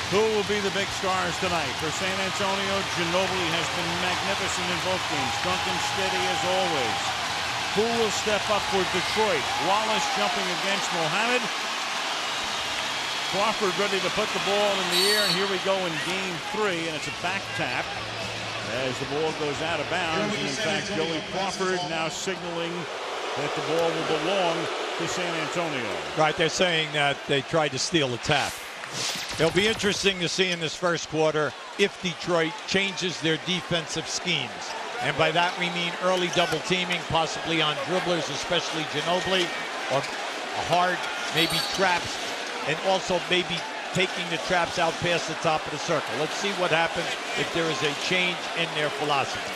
Who will be the big stars tonight? For San Antonio, Ginóbili has been magnificent in both games. Duncan steady as always. Who will step up for Detroit? Wallace jumping against Mohammed. Crawford ready to put the ball in the air, and here we go in game 3, and it's a back tap as the ball goes out of bounds. And in fact, Joey Crawford now signaling that the ball will belong to San Antonio. Right, they're saying that they tried to steal the tap. It'll be interesting to see in this first quarter if Detroit changes their defensive schemes. And by that we mean early double teaming, possibly on dribblers, especially Ginóbili, or hard, maybe traps, and also maybe taking the traps out past the top of the circle. Let's see what happens if there is a change in their philosophy.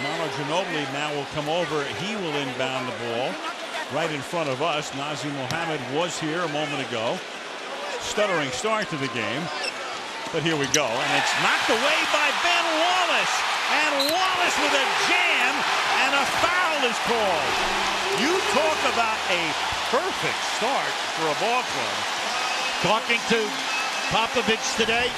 Manu Ginóbili now will come over. He will inbound the ball right in front of us. Nazr Mohammed was here a moment ago. Stuttering start to the game. But here we go. And it's knocked away by Ben Wallace. And Wallace with a jam. And a foul is called. You talk about a perfect start for a ball club. Talking to Popovich today,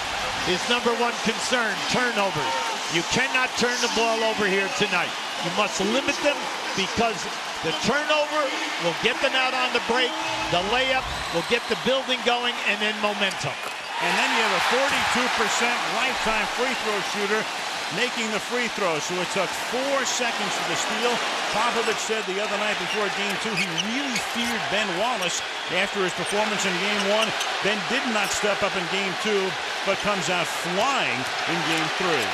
his #1 concern, turnovers. You cannot turn the ball over here tonight. You must limit them because the turnover will get them out on the break. The layup will get the building going, and then momentum. And then you have a 42% lifetime free throw shooter making the free throw. So it took 4 seconds for the steal. Popovich said the other night before game 2 he really feared Ben Wallace after his performance in game 1. Ben did not step up in game 2, but comes out flying in game 3.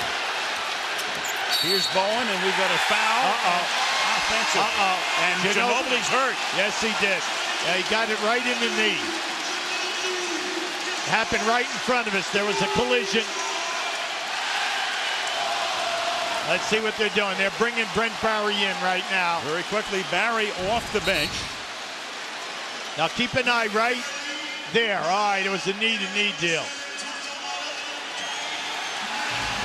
Here's Bowen, and we've got a foul. Offensive. And Ginóbili's hurt. Yes, he did. Yeah, he got it right in the knee. Happened right in front of us. There was a collision. Let's see what they're doing. They're bringing Brent Barry in right now. Very quickly, Barry off the bench. Now keep an eye right there. All right, it was a knee-to-knee deal.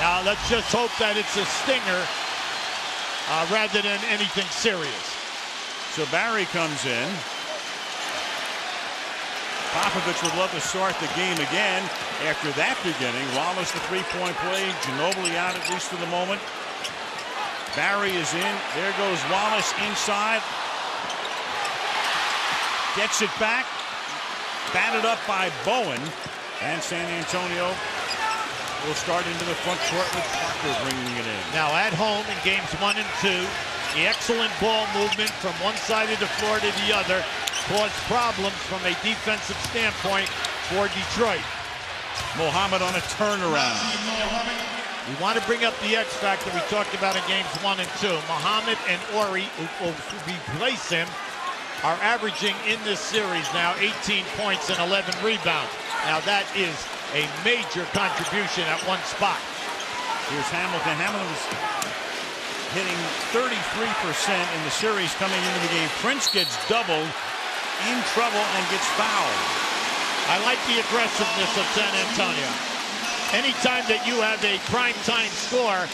Now let's just hope that it's a stinger rather than anything serious. So Barry comes in. Popovich would love to start the game again after that beginning. Wallace the three-point play. Ginóbili out at least for the moment. Barry is in. There goes Wallace inside. Gets it back. Batted up by Bowen. And San Antonio will start into the front court with Parker bringing it in. Now at home in games 1 and 2, the excellent ball movement from one side of the floor to the other caused problems from a defensive standpoint for Detroit. Mohammed on a turnaround. We want to bring up the X factor we talked about in games 1 and 2. Mohammed and Horry, who will replace him, are averaging in this series now 18 points and 11 rebounds. Now that is a major contribution at one spot. Here's Hamilton. Hamilton's hitting 33% in the series coming into the game. Prince gets doubled, in trouble, and gets fouled. I like the aggressiveness of San Antonio. Anytime that you have a primetime score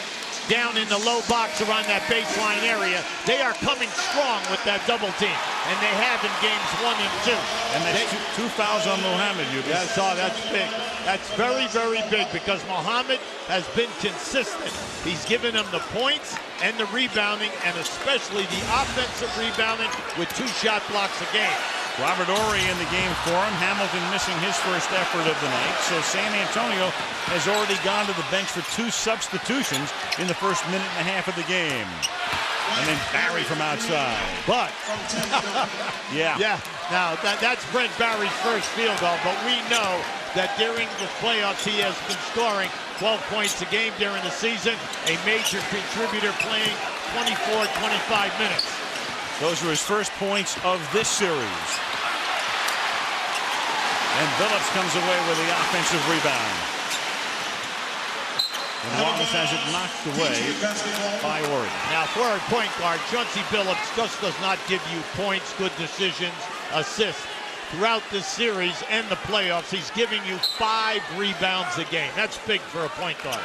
down in the low box around that baseline area, they are coming strong with that double team, and they have in games 1 and 2. And that's two fouls on Mohammed. That's big. That's very, very big because Mohammed has been consistent. He's given them the points and the rebounding, and especially the offensive rebounding with 2 shot blocks a game. Robert Horry in the game for him. Hamilton missing his first effort of the night. So San Antonio has already gone to the bench for 2 substitutions in the first minute and a half of the game. And then Barry from outside. But, yeah. Now that's Brent Barry's first field goal, but we know that during the playoffs he has been scoring 12 points a game during the season, a major contributor playing 24, 25 minutes. Those were his first points of this series. And Billups comes away with the offensive rebound. And Wallace has it knocked away by Horry. Now for a point guard, Chauncey Billups just does not give you points, good decisions, assists. Throughout this series and the playoffs, he's giving you 5 rebounds a game. That's big for a point guard.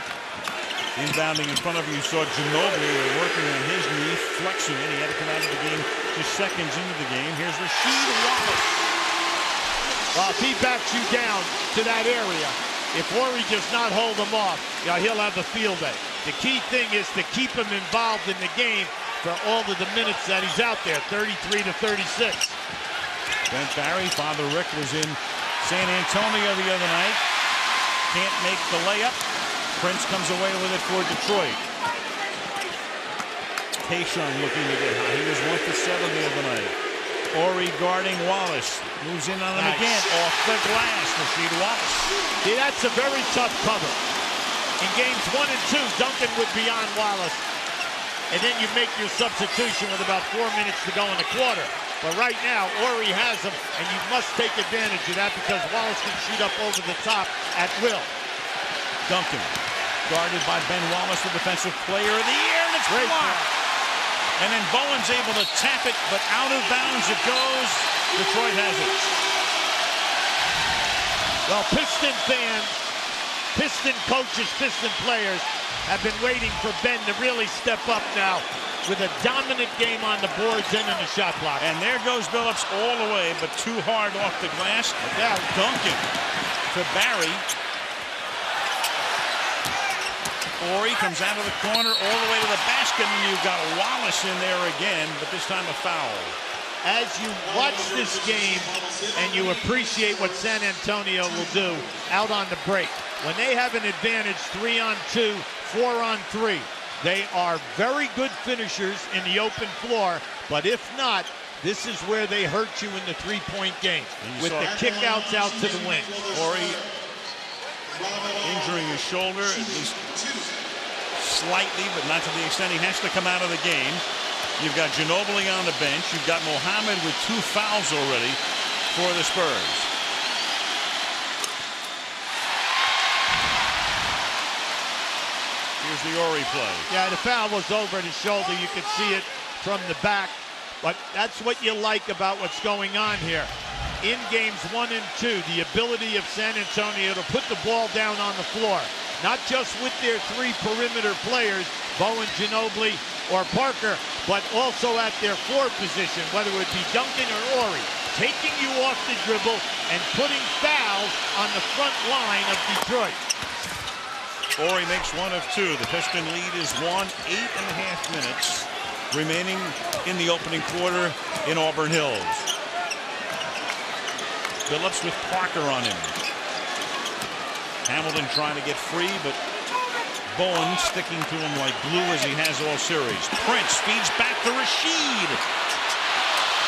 Inbounding in front of you, saw Ginóbili working on his knee, flexing it. He had to come out of the game just seconds into the game. Here's Rasheed Wallace. Well, if he backs you down to that area, if Horry does not hold him off, he'll have a field day. The key thing is to keep him involved in the game for all of the minutes that he's out there, 33 to 36. Brent Barry, Father Rick, was in San Antonio the other night. Can't make the layup. Prince comes away with it for Detroit. Tayshaun looking to get high. He was 1 for 7 the other night. Horry guarding Wallace. Moves in on him again. Off the glass. Rasheed Wallace. See, that's a very tough cover. In games 1 and 2, Duncan would be on Wallace. And then you make your substitution with about 4 minutes to go in the quarter. But right now, Horry has him, and you must take advantage of that because Wallace can shoot up over the top at will. Duncan, guarded by Ben Wallace, the defensive player of the year, and it's blocked. And then Bowen's able to tap it, but out of bounds it goes. Detroit has it. Well, Piston fans, Piston coaches, Piston players have been waiting for Ben to really step up now with a dominant game on the boards and in the shot block. And there goes Billups all the way, but too hard off the glass. Now Duncan to Barry. Horry comes out of the corner all the way to the basket, and you've got Wallace in there again, but this time a foul. As you watch this game and you appreciate what San Antonio will do out on the break, when they have an advantage 3-on-2, 4-on-3, they are very good finishers in the open floor, but if not, this is where they hurt you in the three-point game with the kickouts out to the wing. Horry injuring his shoulder, at least slightly, but not to the extent he has to come out of the game. You've got Ginóbili on the bench. You've got Mohammed with 2 fouls already for the Spurs. Here's the Horry play. Yeah, the foul was over his shoulder. You could see it from the back. But that's what you like about what's going on here. In games 1 and 2, the ability of San Antonio to put the ball down on the floor. Not just with their 3 perimeter players, Bowen, Ginóbili, or Parker, but also at their 4 position, whether it be Duncan or Horry, taking you off the dribble and putting fouls on the front line of Detroit. Horry makes 1 of 2. The Piston lead is 1, 8.5 minutes remaining in the opening quarter in Auburn Hills. Billups with Parker on him. Hamilton trying to get free, but Bowen sticking to him like glue as he has all series. Prince feeds back to Rasheed.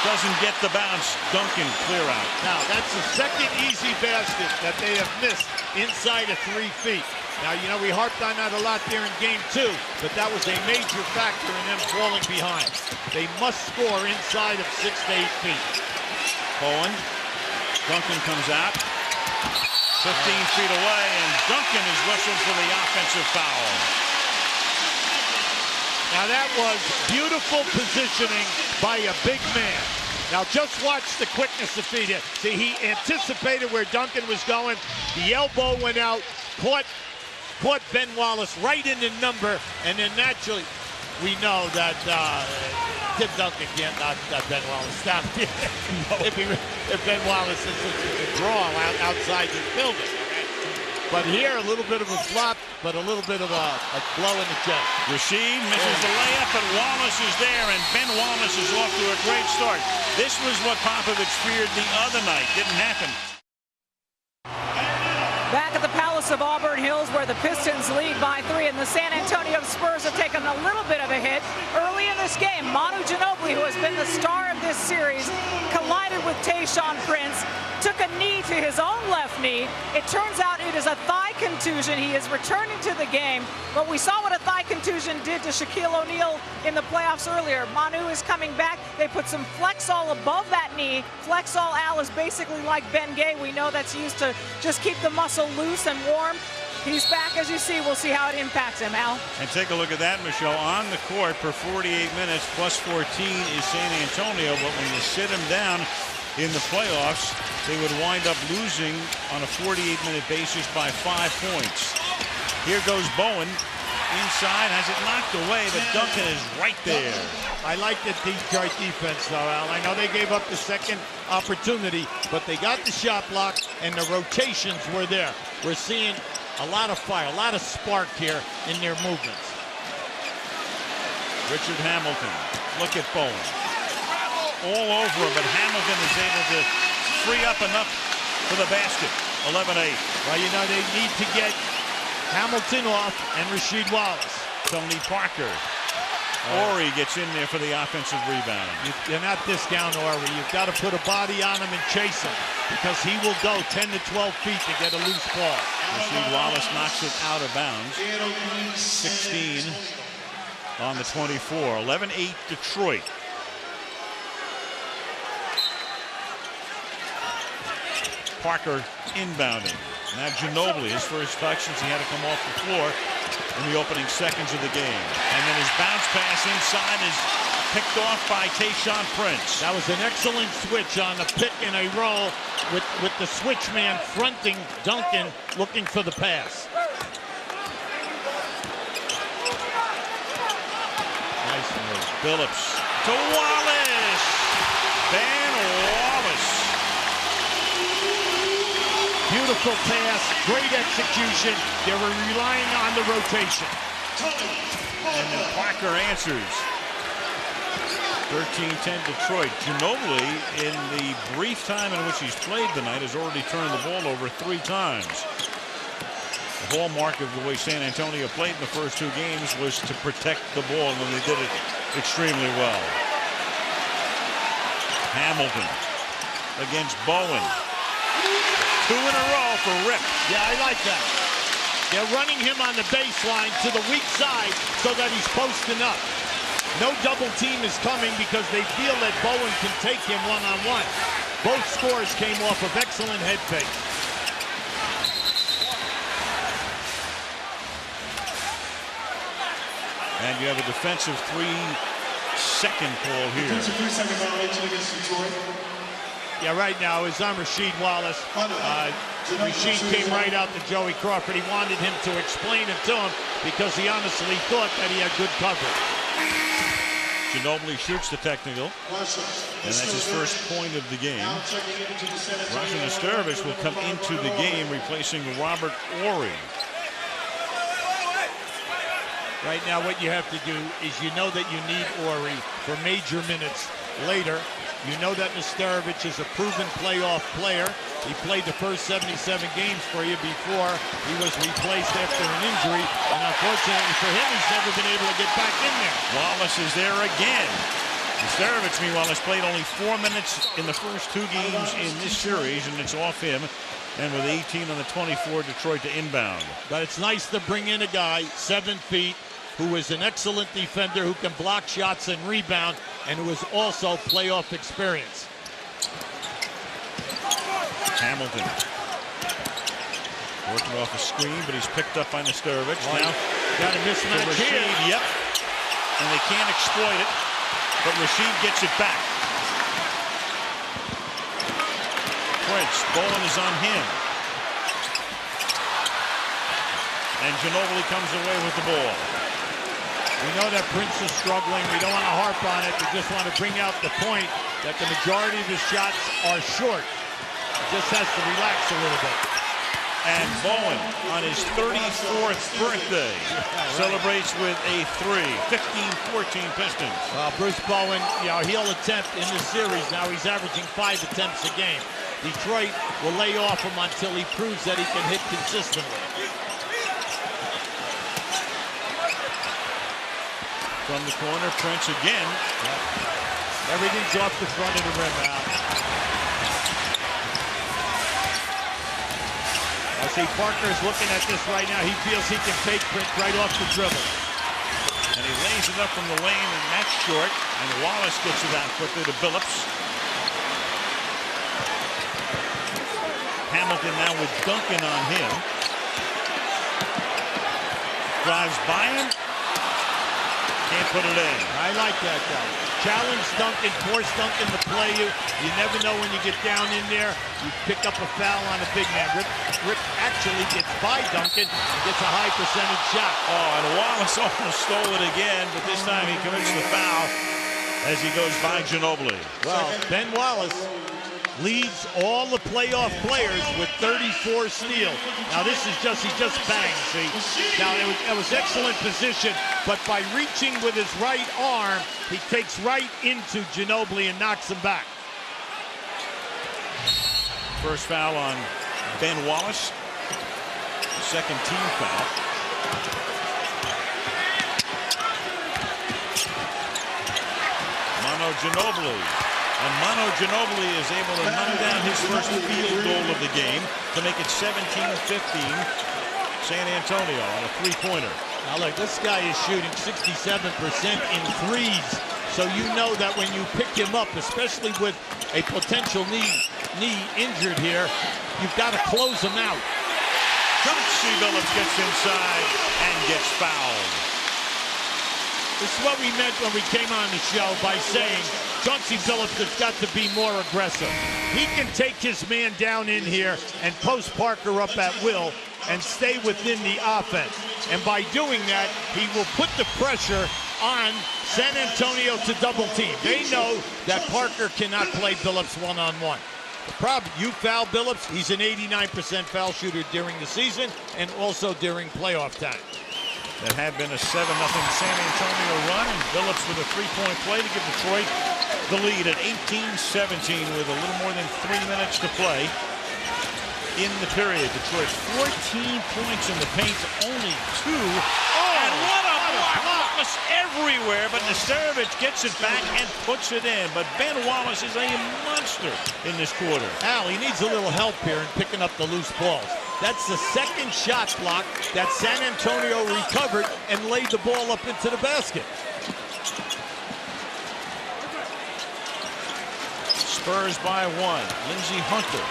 Doesn't get the bounce. Duncan clear out. Now, that's the second easy basket that they have missed inside of 3 feet. Now, we harped on that a lot there in game 2, but that was a major factor in them falling behind. They must score inside of 6 to 8 feet. Bowen. Duncan comes out. 15 feet away, and Duncan is whistled for the offensive foul. Now that was beautiful positioning by a big man. Now just watch the quickness of feet here. See, he anticipated where Duncan was going. The elbow went out, caught Ben Wallace right in the number, and then naturally, we know that Tim Duncan can't knock Ben Wallace down. If Ben Wallace is a draw outside the building. But here, a little bit of a flop, but a little bit of a blow in the chest. Rasheed misses the layup, but Wallace is there, and Ben Wallace is off to a great start. This was what Popovich feared the other night. Didn't happen. Back at the Palace of Auburn Hills, where the Pistons lead by 3, and the San Antonio Spurs have taken a little bit of a hit early in this game. Manu Ginóbili, who has been the star of this series, collided with Tayshaun Prince, took a knee to his own left knee. It turns out it is a thigh contusion. He is returning to the game, but we saw what a thigh contusion did to Shaquille O'Neal in the playoffs earlier. Manu is coming back. They put some Flexall above that knee. Flexall, Al, is basically like Ben Gay. We know that's used to just keep the muscle loose and warm. He's back, as you see. We'll see how it impacts him, Al. And take a look at that, Michelle. On the court for 48 minutes, plus 14 is San Antonio, but when you sit him down in the playoffs, they would wind up losing on a 48-minute basis by 5 points. Here goes Bowen. inside, has it knocked away, but Duncan is right there. I like the Detroit defense, though, Al. I know they gave up the second opportunity, but they got the shot block, and the rotations were there. We're seeing a lot of fire, a lot of spark here in their movements. Richard Hamilton, look at Bowen. All over him, but Hamilton is able to free up enough for the basket. 11-8. Well, you know, they need to get Hamilton off and Rasheed Wallace. Tony Parker. Horry gets in there for the offensive rebound. You're not discounting Horry. You've got to put a body on him and chase him, because he will go 10 to 12 feet to get a loose ball. Rasheed Wallace knocks it out of bounds. 16 on the 24. 11-8 Detroit. Parker inbounding. Now Ginóbili, his first touch since he had to come off the floor in the opening seconds of the game. And then his bounce pass inside is picked off by Tayshaun Prince. That was an excellent switch on a pick and a roll with the switch man fronting Duncan, looking for the pass. Nice move. Billups to Wallace. Beno Udrih. Beautiful pass, great execution. They were relying on the rotation. And then Parker answers. 13-10 Detroit. Ginóbili, in the brief time in which he's played tonight, has already turned the ball over 3 times. The hallmark of the way San Antonio played in the first 2 games was to protect the ball, and they did it extremely well. Hamilton against Bowen. 2 in a row for Rip. Yeah, I like that. They're running him on the baseline to the weak side so that he's posting up. No double team is coming because they feel that Bowen can take him one-on-one. Both scores came off of excellent head fakes. And you have a defensive 3-second call here. Defensive 3-second violation against Detroit. Yeah, right now is on Rasheed Wallace. Rasheed came right out to Joey Crawford. He wanted him to explain it to him because he honestly thought that he had good coverage. Ginóbili shoots the technical, and that's his first point of the game. Rasho Nesterović will come into the game, replacing Robert Horry. Right now, what you have to do is you know that you need Horry for major minutes later. You know that Nesterović is a proven playoff player. He played the first 77 games for you before he was replaced after an injury. And unfortunately for him, he's never been able to get back in there. Wallace is there again. Nesterović, meanwhile, has played only 4 minutes in the first 2 games in this series, and it's off him. And with 18 on the 24, Detroit to inbound. But it's nice to bring in a guy, 7 feet, who is an excellent defender, who can block shots and rebound, and who is also playoff experience. Hamilton working off a screen, but he's picked up by Nesterović. Now got a mismatch Rasheed, here. yep. And they can't exploit it, but Rasheed gets it back. Prince, Bowen is on him. And Ginóbili comes away with the ball. We know that Prince is struggling. We don't want to harp on it. We just want to bring out the point that the majority of his shots are short. He just has to relax a little bit. And Bowen, on his 34th birthday, celebrates with a 3. 15-14 Pistons. Bruce Bowen, you know, he'll attempt in this series. Now he's averaging 5 attempts a game. Detroit will lay off him until he proves that he can hit consistently. From the corner, Prince again. Yep. Everything's off the front of the rim now. I see Parker's looking at this right now. He feels he can take Prince right off the dribble. And he lays it up from the lane, and that's short. And Wallace gets it out quickly to Billups. Hamilton now with Duncan on him. Drives by him. Can't put it in. I like that, though. Challenge Duncan, force Duncan to play you. You never know when you get down in there. You pick up a foul on a big man. Rip actually gets by Duncan and gets a high percentage shot. Oh, and Wallace almost stole it again, but this time he commits the foul as he goes by Ginóbili. Well, Ben Wallace leads all the playoff players with 34 steals. Now this is he just banged, see? Now it was excellent position, but by reaching with his right arm, he takes right into Ginóbili and knocks him back. First foul on Ben Wallace. Second team foul. Manu Ginóbili. And Manu Ginóbili is able to knock down his first field goal of the game to make it 17-15 San Antonio on a three-pointer. Now look, this guy is shooting 67% in threes. So you know that when you pick him up, especially with a potential knee injured here, you've got to close him out. Chauncey Billups gets inside and gets fouled. This is what we meant when we came on the show by saying Chauncey Billups has got to be more aggressive. He can take his man down in here and post Parker up at will and stay within the offense. And by doing that, he will put the pressure on San Antonio to double team. They know that Parker cannot play Billups one-on-one. The problem, you foul Billups, he's an 89% foul shooter during the season and also during playoff time. That had been a 7-0 San Antonio run, and Billups with a three-point play to give Detroit the lead at 18-17 with a little more than 3 minutes to play in the period. Detroit 14 points in the paint, only 2. And what a block! Wallace everywhere, but Nesterović gets it back and puts it in. But Ben Wallace is a monster in this quarter. Al, he needs a little help here in picking up the loose balls. That's the second shot block that San Antonio recovered and laid the ball up into the basket. Spurs by 1. Lindsey Hunter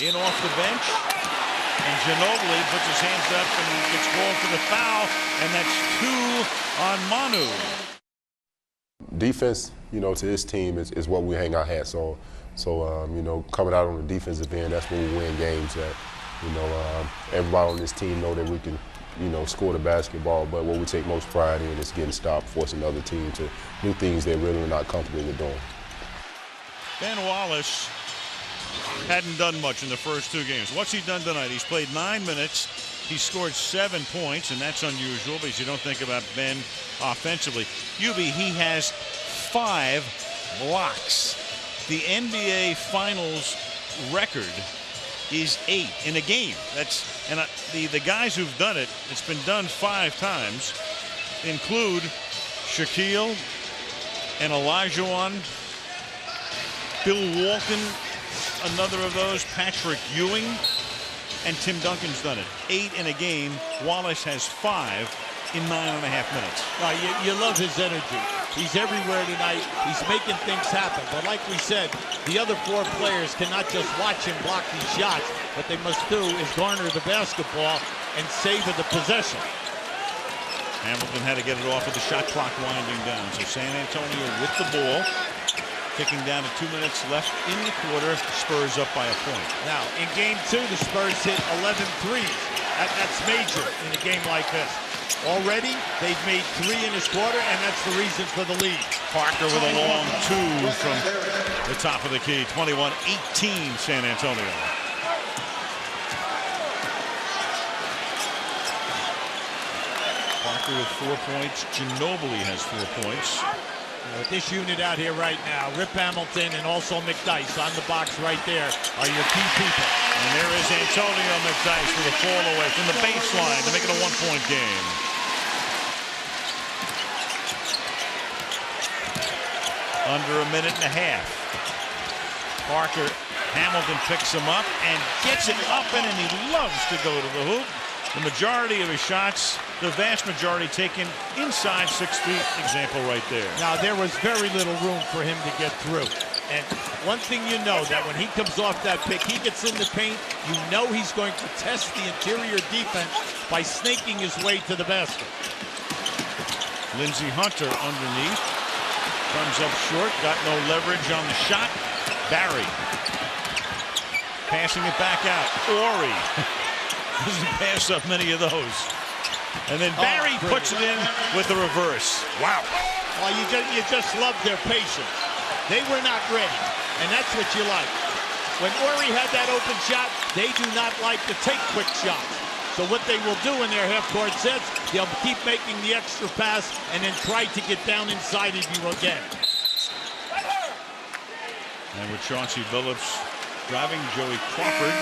in off the bench. And Ginóbili puts his hands up and he gets called for the foul. And that's 2 on Manu. Defense, to this team is what we hang our hats on. So, coming out on the defensive end, that's when we win games at. Everybody on this team know that we can, score the basketball, but what we take most pride in is getting stopped, forcing the other team to do things they're really not comfortable with doing. Ben Wallace hadn't done much in the first 2 games. What's he done tonight? He's played 9 minutes. He scored 7 points, and that's unusual because you don't think about Ben offensively. Ubi, he has 5 blocks. The NBA Finals record is 8 in a game. And the guys who've done it, it's been done 5 times, include Shaquille and Olajuwon, Bill Walton, another of those, Patrick Ewing, and Tim Duncan's done it. 8 in a game. Wallace has 5 in 9.5 minutes. You love his energy. He's everywhere tonight. He's making things happen. But like we said, the other 4 players cannot just watch him block these shots. What they must do is garner the basketball and savor the possession. Hamilton had to get it off with the shot clock winding down. So San Antonio with the ball. Kicking down to 2 minutes left in the quarter. Spurs up by a point. Now, in game 2, the Spurs hit 11 threes. That's major in a game like this. Already, they've made 3 in this quarter, and that's the reason for the lead. Parker with a long 2 from the top of the key. 21-18 San Antonio. Parker with 4 points. Ginóbili has 4 points. With this unit out here right now, Rip Hamilton and also McDyess on the box right there are your key people. And there is Antonio McDyess with a fall away from the baseline to make it a 1-point game. Under a minute and a half. Parker, Hamilton picks him up and gets it up and he loves to go to the hoop. The majority of his shots, the vast majority taken inside 6 feet. Example right there. Now, there was very little room for him to get through. And one thing you know, that when he comes off that pick, he gets in the paint, you know he's going to test the interior defense by snaking his way to the basket. Lindsey Hunter underneath. Comes up short. Got no leverage on the shot. Barry. Passing it back out. Horry. Doesn't pass up many of those. And then Barry puts it in with the reverse. Wow. Well, you just love their patience. They were not ready, and that's what you like. When Horry had that open shot, they do not like to take quick shots. So what they will do in their half-court sets, they'll keep making the extra pass and then try to get down inside of you again. And with Chauncey Billups driving, Joey Crawford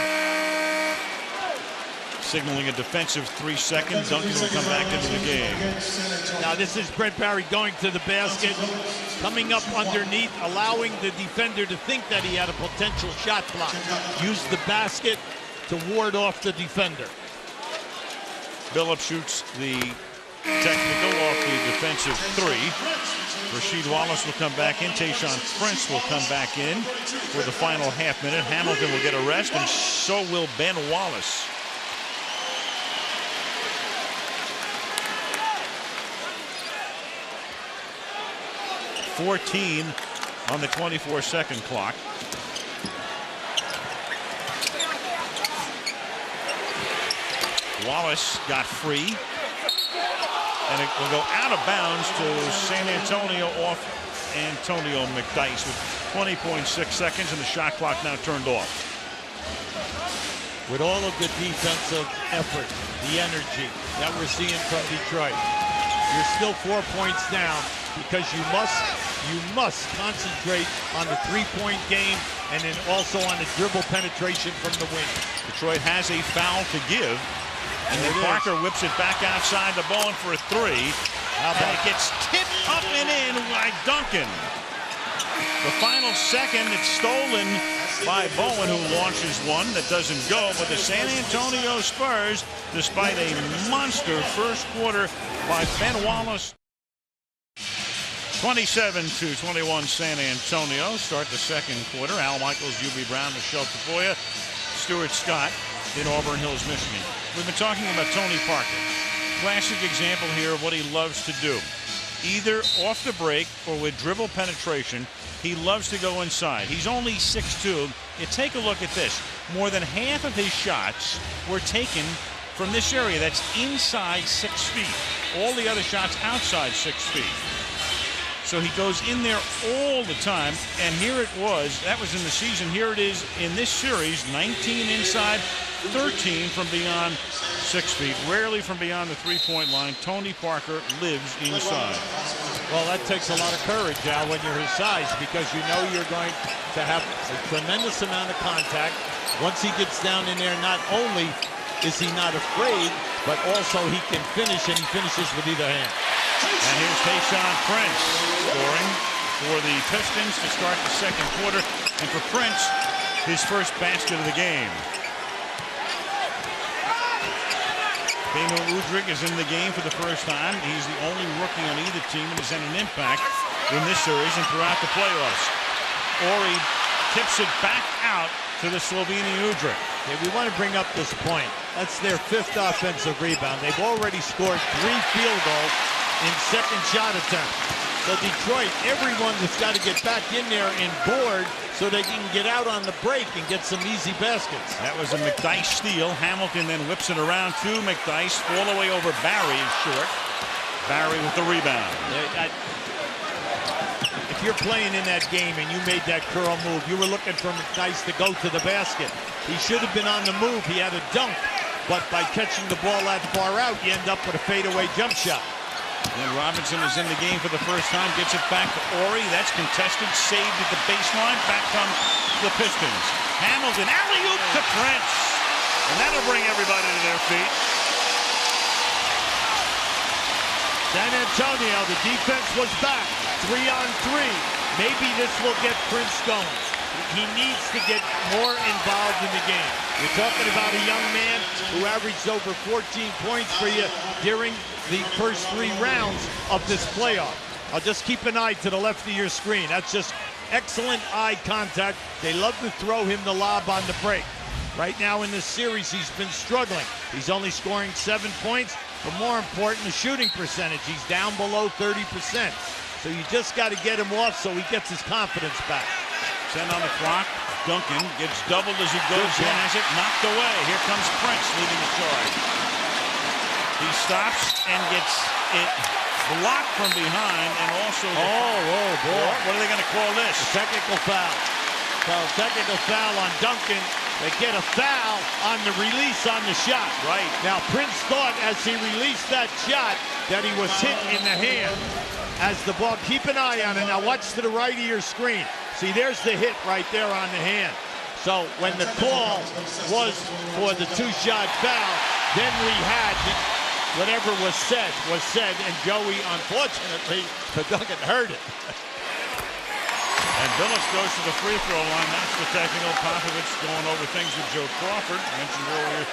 signaling a defensive 3 seconds. Duncan will come back into the game. Now this is Brent Barry going to the basket, coming up underneath, allowing the defender to think that he had a potential shot block. Use the basket to ward off the defender. Billups shoots the technical off the defensive 3. Rasheed Wallace will come back in. Tayshaun Prince will come back in for the final half minute. Hamilton will get a rest, and so will Ben Wallace. .14 on the 24-second clock. Wallace got free, and it will go out of bounds to San Antonio off Antonio McDyess with 20.6 seconds, and the shot clock now turned off. With all of the defensive effort, the energy that we're seeing from Detroit, you're still 4 points down because you must concentrate on the three-point game and then also on the dribble penetration from the wing. Detroit has a foul to give. And then Parker whips it back outside the Bowen for a 3. And it gets tipped up and in by Duncan. The final second, it's stolen by Bowen, who launches one that doesn't go. But the San Antonio Spurs, despite a monster first quarter by Ben Wallace. 27-21 San Antonio. Start the second quarter. Al Michaels, UB Brown, Michelle Tafoya, Stuart Scott in Auburn Hills, Michigan. We've been talking about Tony Parker. Classic example here of what he loves to do. Either off the break or with dribble penetration, he loves to go inside. He's only 6'2". You take a look at this. More than half of his shots were taken from this area. That's inside 6 feet. All the other shots outside 6 feet. So he goes in there all the time, and here it was. That was in the season. Here it is in this series, 19 inside, 13 from beyond 6 feet. Rarely from beyond the three-point line. Tony Parker lives inside. Well, that takes a lot of courage, Al, when you're his size, because you know you're going to have a tremendous amount of contact. Once he gets down in there, not only is he not afraid, but also he can finish, and he finishes with either hand. And here's Tayshaun Prince scoring for the Pistons to start the second quarter. And for Prince, his first basket of the game. Beno Udrih is in the game for the first time. He's the only rookie on either team and has had an impact in this series and throughout the playoffs. Horry tips it back out to the Slovenian Udrih. Okay, we want to bring up this point. That's their 5th offensive rebound. They've already scored 3 field goals in second shot attempts. So Detroit, everyone has got to get back in there and board so they can get out on the break and get some easy baskets. That was a McDyess steal. Hamilton then whips it around to McDyess, all the way over Barry, short. Barry with the rebound. If you're playing in that game and you made that curl move, you were looking for McDyess to go to the basket. He should have been on the move. He had a dunk, but by catching the ball that far out, you end up with a fadeaway jump shot. And Robinson is in the game for the first time, gets it back to Horry. That's contested, saved at the baseline. Back come the Pistons. Hamilton, alley-oop to Prince. And that'll bring everybody to their feet. San Antonio, the defense was back. 3-on-3. Maybe this will get Prince going. He needs to get more involved in the game. You're talking about a young man who averaged over 14 points for you during the first 3 rounds of this playoff. I'll just keep an eye to the left of your screen. That's just excellent eye contact. They love to throw him the lob on the break. Right now in this series, he's been struggling. He's only scoring 7 points, but more important, the shooting percentage. He's down below 30%. So you just got to get him off so he gets his confidence back. 10 on the clock. Duncan gets doubled as he goes in, has it knocked away. Here comes Prince leading the charge. He stops and gets it blocked from behind, and also... Oh, boy. What are they going to call this? A technical foul. So technical foul on Duncan. They get a foul on the release on the shot. Right. Now, Prince thought as he released that shot that he was hit in the hand as the ball. Keep an eye on it. Now, watch to the right of your screen. See, there's the hit right there on the hand. So when the call was for the two-shot foul, then we had whatever was said, and Joey, unfortunately, for Duncan, heard it. And Billups goes to the free throw line. That's the technical. Popovich going over things with Joe Crawford. I mentioned earlier,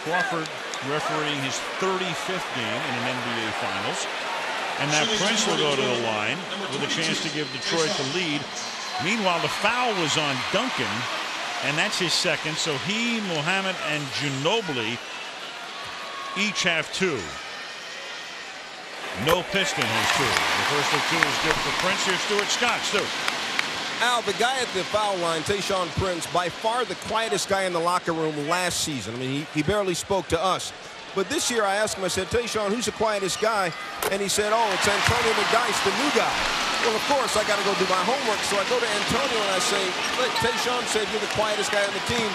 Crawford refereeing his 35th game in an NBA Finals. And now Prince will go to the line with a chance to give Detroit the lead. Meanwhile, the foul was on Duncan, and that's his second. So he, Mohammed, and Ginóbili each have 2. No Piston has 2. The first of 2 is good for Prince. Here's Stuart Scott. Stu. Al, the guy at the foul line, Tayshaun Prince, by far the quietest guy in the locker room last season. I mean, he barely spoke to us. But this year I asked him, I said, Tayshaun, who's the quietest guy? And he said, oh, it's Antonio McDyess, the new guy. Well, of course, I got to go do my homework. So I go to Antonio and I say, look, Tayshaun said you're the quietest guy on the team.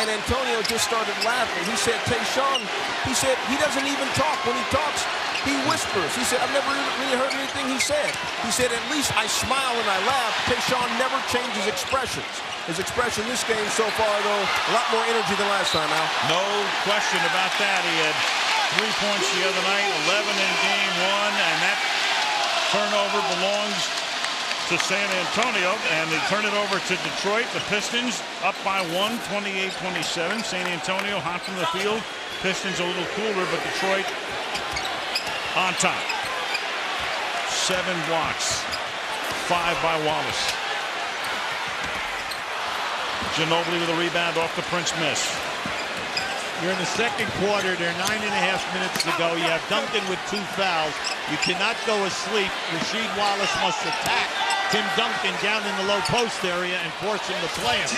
And Antonio just started laughing. He said, Tayshaun, he said, he doesn't even talk. When he talks, he whispers. He said, I've never really heard anything he said. He said, at least I smile and I laugh. Tayshaun never changes expressions. His expression this game so far, though, a lot more energy than last time, Al. No question about that. He had 3 points the other night, 11 in game 1, and that turnover belongs to San Antonio, and they turn it over to Detroit. The Pistons up by 1, 28-27. San Antonio hot from the field. Pistons a little cooler, but Detroit on top. 7 blocks, 5 by Wallace. Ginóbili with a rebound off the Prince miss. You're in the second quarter. There are 9.5 minutes to go. You have Duncan with 2 fouls. You cannot go asleep. Rasheed Wallace must attack Tim Duncan down in the low post area and force him to play him.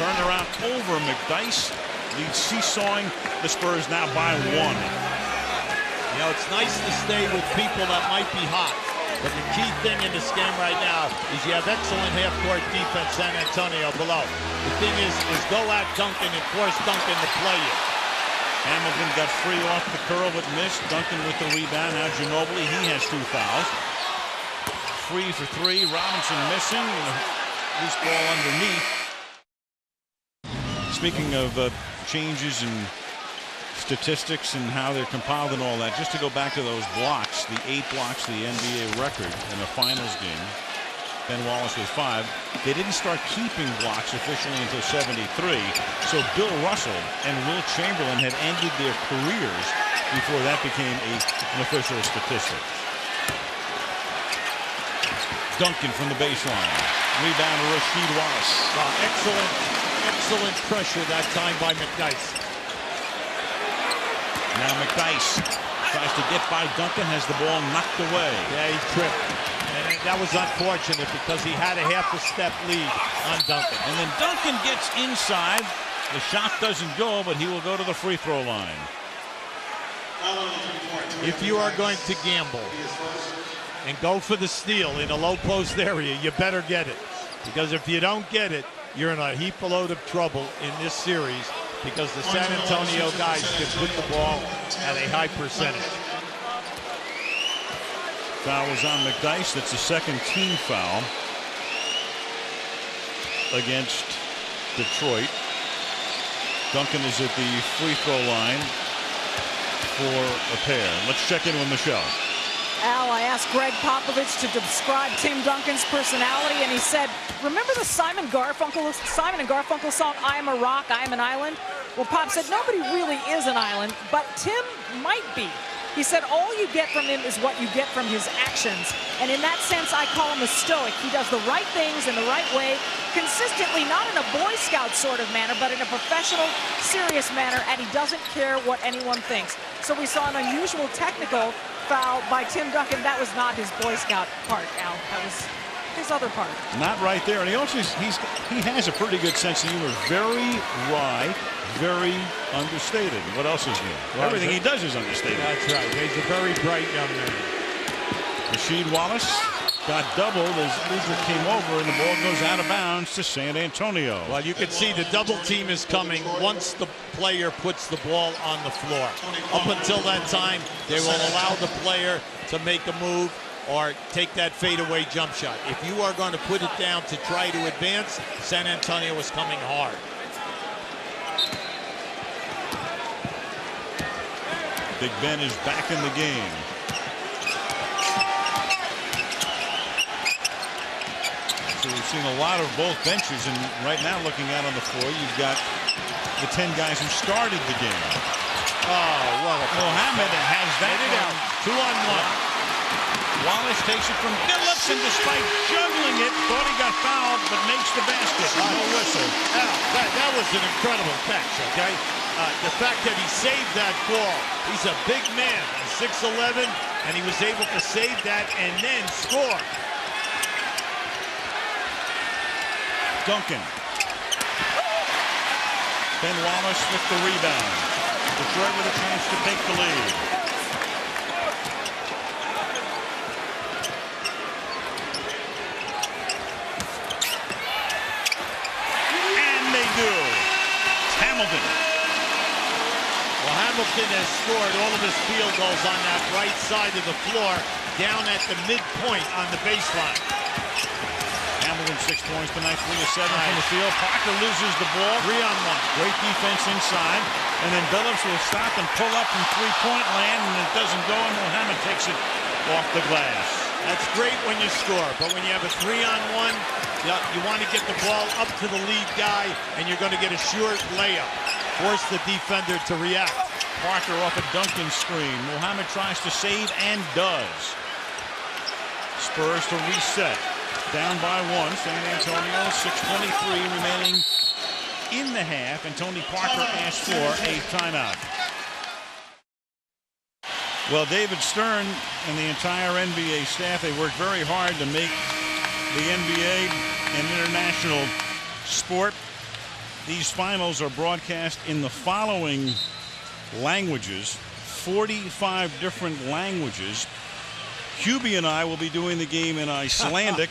Turned around over McDyess. Lead seesawing the Spurs now by 1. You know, it's nice to stay with people that might be hot. But the key thing in this game right now is you have excellent half-court defense, San Antonio below. The thing is go at Duncan and force Duncan to play you. Hamilton got free off the curl but missed. Duncan with the rebound. Now Ginóbili, he has 2 fouls. Free for 3. Robinson missing. Loose ball underneath. Speaking of changes in statistics and how they're compiled and all that, just to go back to those blocks, the 8 blocks, the NBA record in a finals game. Ben Wallace with 5. They didn't start keeping blocks officially until 73. So Bill Russell and Will Chamberlain had ended their careers before that became an official statistic. Duncan from the baseline. Rebound to Rasheed Wallace. Excellent pressure that time by McDyess. Now McDyess tries to get by Duncan, has the ball knocked away. Yeah, he tripped. And that was unfortunate because he had a half a step lead on Duncan. And then Duncan gets inside. The shot doesn't go, but he will go to the free throw line. If you are going to gamble and go for the steal in a low post area, you better get it. Because if you don't get it, you're in a heap load of trouble in this series, because the San Antonio guys can put the ball at a high percentage. Foul was on McDyess. That's the second team foul against Detroit. Duncan is at the free throw line for a pair. Let's check in with Michelle. Al, I asked Greg Popovich to describe Tim Duncan's personality, and he said, remember the Simon and Garfunkel song, I Am a Rock, I Am an Island? Well, Pop said, nobody really is an island, but Tim might be. He said all you get from him is what you get from his actions. And in that sense, I call him a stoic. He does the right things in the right way, consistently, not in a Boy Scout sort of manner, but in a professional, serious manner, and he doesn't care what anyone thinks. So we saw an unusual technical foul by Tim Duncan. That was not his Boy Scout part, Al. That was his other part. Not right there. And he also he has a pretty good sense of humor. Very wry, very understated. What else is new? Well, everything he does is understated. That's right. He's a very bright young man. Rasheed Wallace got doubled as Udrih came over, and the ball goes out of bounds to San Antonio. Well, you can see the double team is coming once the player puts the ball on the floor. Up until that time, they will allow the player to make a move or take that fadeaway jump shot. If you are going to put it down to try to advance, San Antonio is coming hard. Big Ben is back in the game. So we've seen a lot of both benches, and right now looking out on the floor, you've got the 10 guys who started the game. Oh, what a Mohammed has that down. 2-on-1. Wallace takes it from Billups, and despite juggling it, thought he got fouled, but makes the basket. No whistle. That was an incredible catch, okay? The fact that he saved that ball. He's a big man. He's 6'11", and he was able to save that and then score. Duncan. Ben Wallace with the rebound. Detroit with a chance to take the lead. And they do. Hamilton. Well, Hamilton has scored all of his field goals on that right side of the floor, down at the midpoint on the baseline. Hamilton 6 points tonight, 3 of 7 from the field. Parker loses the ball. 3-on-1. Great defense inside. And then Billups will stop and pull up from three-point land, and it doesn't go, and Mohammed takes it off the glass. That's great when you score, but when you have a 3-on-1, you want to get the ball up to the lead guy, and you're going to get a short layup. Force the defender to react. Parker off a Duncan screen. Mohammed tries to save and does. Spurs to reset. Down by 1. San Antonio, 6:23 remaining in the half, and Tony Parker asked for a timeout. Well, David Stern and the entire NBA staff, they worked very hard to make the NBA an international sport. These finals are broadcast in the following languages, 45 different languages. Hubie and I will be doing the game in Icelandic.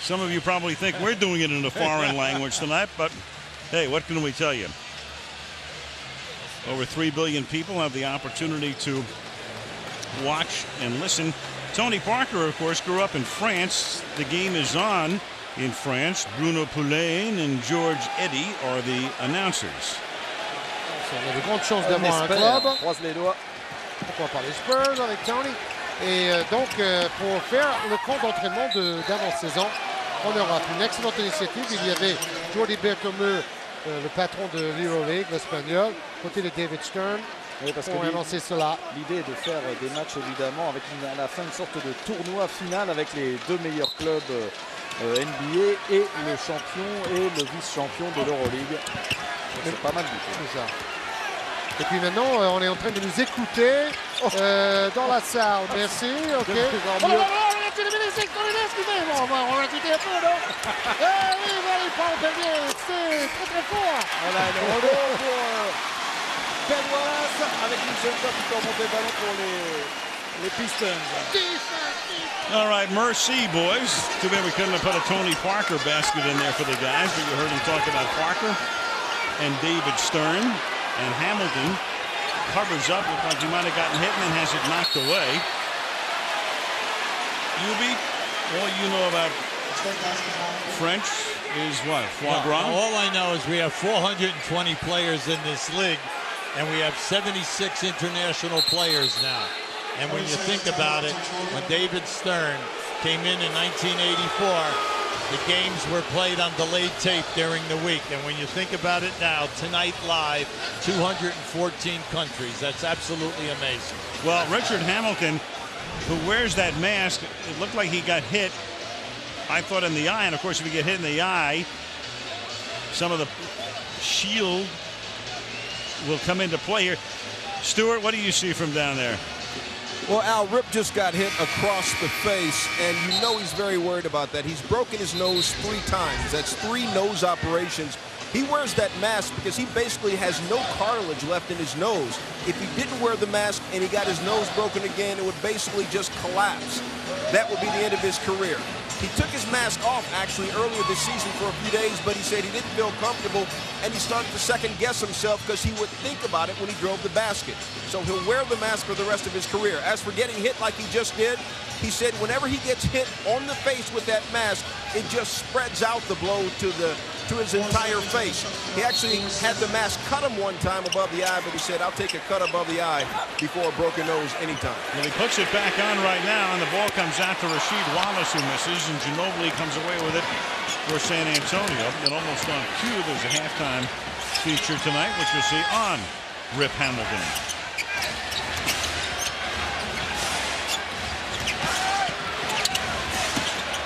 Some of you probably think we're doing it in a foreign language tonight, but hey, what can we tell you? Over 3 billion people have the opportunity to watch and listen. Tony Parker, of course, grew up in France. The game is on in France. Bruno Poulain and George Eddy are the announcers. On a de grandes chances d'avoir un club. Croise les doigts. Pourquoi pas les Spurs avec Tony. Et donc, pour faire le camp d'entraînement d'avant-saison en Europe. Une excellente initiative. Il y avait Jordi Bertomeu, le patron de l'Euroleague, l'espagnol, côté de David Stern, pour annoncer cela. L'idée est de faire des matchs, évidemment, avec à la fin une sorte de tournoi final avec les 2 meilleurs clubs NBA et le champion et le vice-champion de l'Euroleague. C'est pas mal du tout. C'est ça. Et puis maintenant, on est en train de nous écouter dans la salle. Merci. OK. On va écouter un peu, non? Oui, il parle bien. C'est très, très fort. Voilà, le retour pour Ben Wallace avec une jeune fois qui peut remonter le ballon pour les Pistons. All right, merci, boys. Too bad we couldn't have put a Tony Parker basket in there for the guys, but you heard him talk about Parker and David Stern. And Hamilton covers up, looks like he might have gotten hit and then has it knocked away. Hubie, all you know about French is what? Foie gras? All I know is we have 420 players in this league, and we have 76 international players now. And when you think about it, when David Stern came in 1984, the games were played on delayed tape during the week. And when you think about it now, tonight live, 214 countries. That's absolutely amazing. Well, Richard Hamilton, who wears that mask, it looked like he got hit, I thought, in the eye. And of course, if you get hit in the eye, some of the shield will come into play here. Stuart, what do you see from down there? Well, Al, Rip just got hit across the face, and you know he's very worried about that. He's broken his nose 3 times. That's 3 nose operations. He wears that mask because he basically has no cartilage left in his nose. If he didn't wear the mask and he got his nose broken again, it would basically just collapse. That would be the end of his career. He took his mask off, actually, earlier this season for a few days, but he said he didn't feel comfortable, and he started to second-guess himself because he would think about it when he drove the basket. So he'll wear the mask for the rest of his career. As for getting hit like he just did, he said whenever he gets hit on the face with that mask, it just spreads out the blow to his entire face. He actually had the mask cut him one time above the eye, but he said, I'll take a cut above the eye before a broken nose anytime. Well, he puts it back on right now, and the ball comes out to Rasheed Wallace, who misses, and Ginóbili comes away with it for San Antonio. And almost on cue, there's a halftime feature tonight, which you'll see on Rip Hamilton.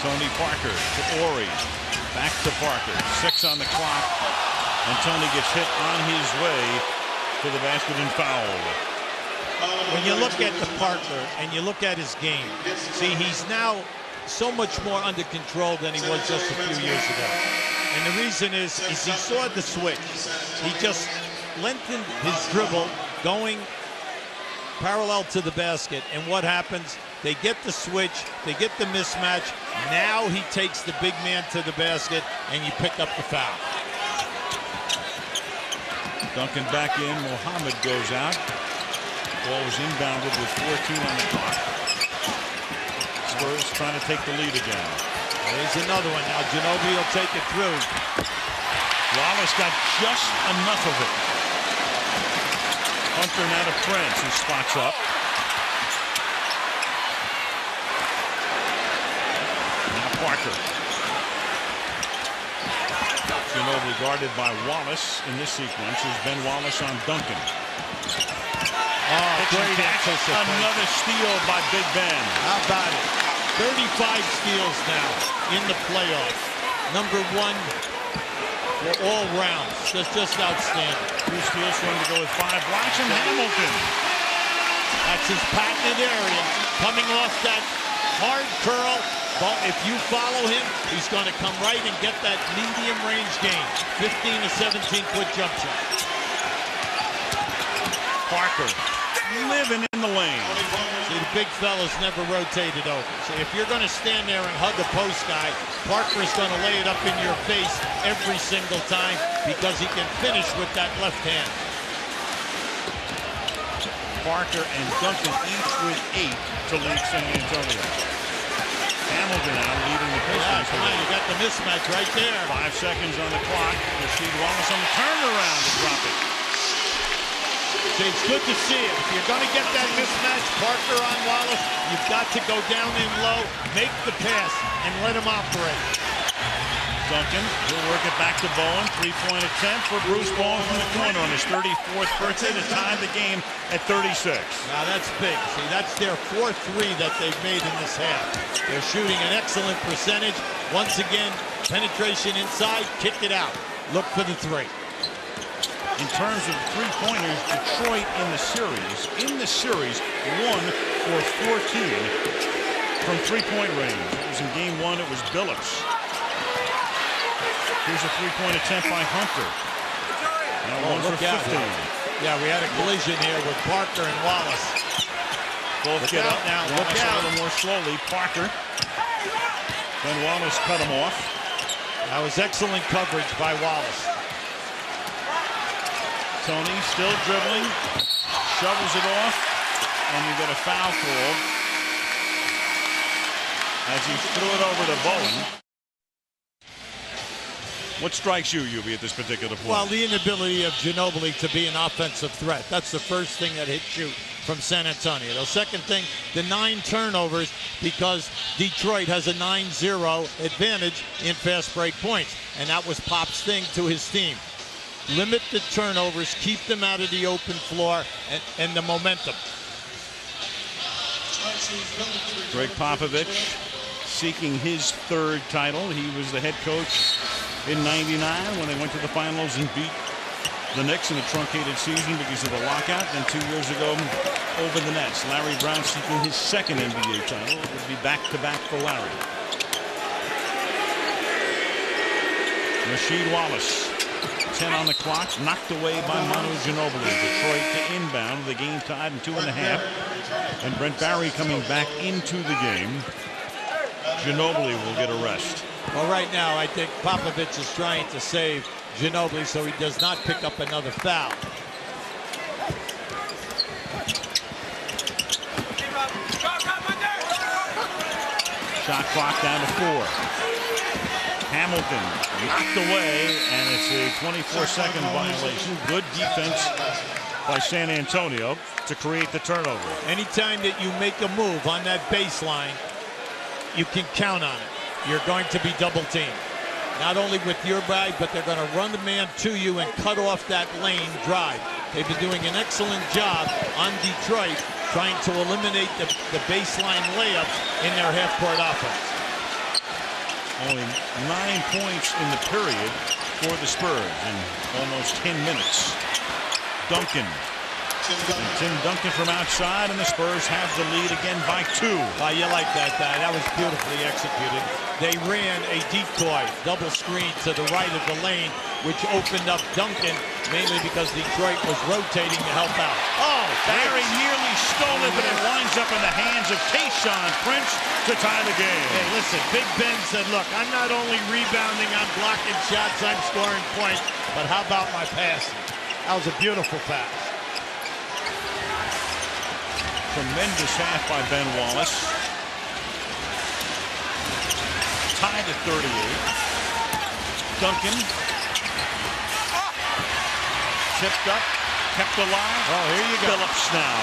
Tony Parker to Horry. Back to Parker. 6 on the clock. And Tony gets hit on his way to the basket and fouled. When you look at the Parker and you look at his game, see, he's now so much more under control than he was just a few years ago. And the reason is he saw the switch. He just lengthened his dribble going parallel to the basket. And what happens? They get the switch, they get the mismatch. Now he takes the big man to the basket, and you pick up the foul. Duncan back in. Mohammed goes out. Ball was inbounded with 14 on the clock. Spurs trying to take the lead again. There's another one. Now Ginóbili will take it through. Wallace got just enough of it. Hunter now to Prince, who spots up. Parker. Ginóbili guarded by Wallace in this sequence is Ben Wallace on Duncan. Great anticipation. Another steal by Big Ben. How about it? 35 steals now in the playoffs. #1 for all rounds. Just outstanding. 2 steals for him to go with 5 blocks, and Hamilton. That's his patented area. Coming off that hard curl. But if you follow him, he's going to come right and get that medium range game. 15 to 17-foot jump shot. Parker living in the lane. See, the big fella's never rotated over. So if you're going to stand there and hug a post guy, Parker's going to lay it up in your face every single time because he can finish with that left hand. Parker and Duncan each with 8 to lead San Antonio. Hamilton now leading the Pistons. Yeah, you got the mismatch right there. 5 seconds on the clock. Rasheed Wallace on the turnaround to drop it. See, it's good to see it. If you're going to get that mismatch, Parker on Wallace, you've got to go down in low, make the pass, and let him operate. Duncan will work it back to Bowen. 3-point attempt for Bruce Bowen from the corner on his 34th birthday to tie the game at 36. Now that's big. See, that's their 4th 3 that they've made in this half. They're shooting an excellent percentage. Once again, penetration inside, kick it out. Look for the 3. In terms of 3-pointers, Detroit in the series, 1 for 14 from 3-point range. It was in game 1, it was Billups. Here's a 3-point attempt by Hunter. Now 1 for 15. Yeah, we had a collision here with Parker and Wallace. Both get up now. Wallace a little more slowly. Parker. Then Wallace cut him off. That was excellent coverage by Wallace. Tony still dribbling. Shovels it off. And you get a foul called as he threw it over to Bowen. What strikes you, Ubi, at this particular point? Well, the inability of Ginóbili to be an offensive threat. That's the first thing that hits you from San Antonio. The second thing, the 9 turnovers, because Detroit has a 9-0 advantage in fast break points. And that was Pop's thing to his team. Limit the turnovers, keep them out of the open floor, and the momentum. Greg Popovich seeking his third title. He was the head coach in '99 when they went to the finals and beat the Knicks in a truncated season because of the lockout. Then 2 years ago, over the Nets. Larry Brown seeking his second NBA title. It would be back-to-back for Larry. Rasheed Wallace, 10 on the clock, knocked away by Manu Ginóbili. Detroit to inbound. The game tied in 2.5. And Brent Barry coming back into the game. Ginóbili will get a rest. Well, right now, I think Popovich is trying to save Ginóbili so he does not pick up another foul. Shot clock down to 4. Hamilton knocked away, and it's a 24-second violation. Good defense by San Antonio to create the turnover. Anytime that you make a move on that baseline, you can count on it. You're going to be double teamed. Not only with your bag, but they're going to run the man to you and cut off that lane drive. They've been doing an excellent job on Detroit trying to eliminate the baseline layups in their half-court offense. Only 9 points in the period for the Spurs in almost 10 minutes. Duncan. And Tim Duncan from outside, and the Spurs have the lead again by 2. Oh, you like that, Ty. That was beautifully executed. They ran a decoy double screen to the right of the lane, which opened up Duncan, mainly because Detroit was rotating to help out. Oh, Barry nearly stole it, but it winds up in the hands of Tayshaun Prince to tie the game. Hey, listen, Big Ben said, look, I'm not only rebounding, I'm blocking shots, I'm scoring points, but how about my passing? That was a beautiful pass. Tremendous half by Ben Wallace. Tied at 38. Duncan. Tipped up. Kept alive. Oh, here you go. Billups now.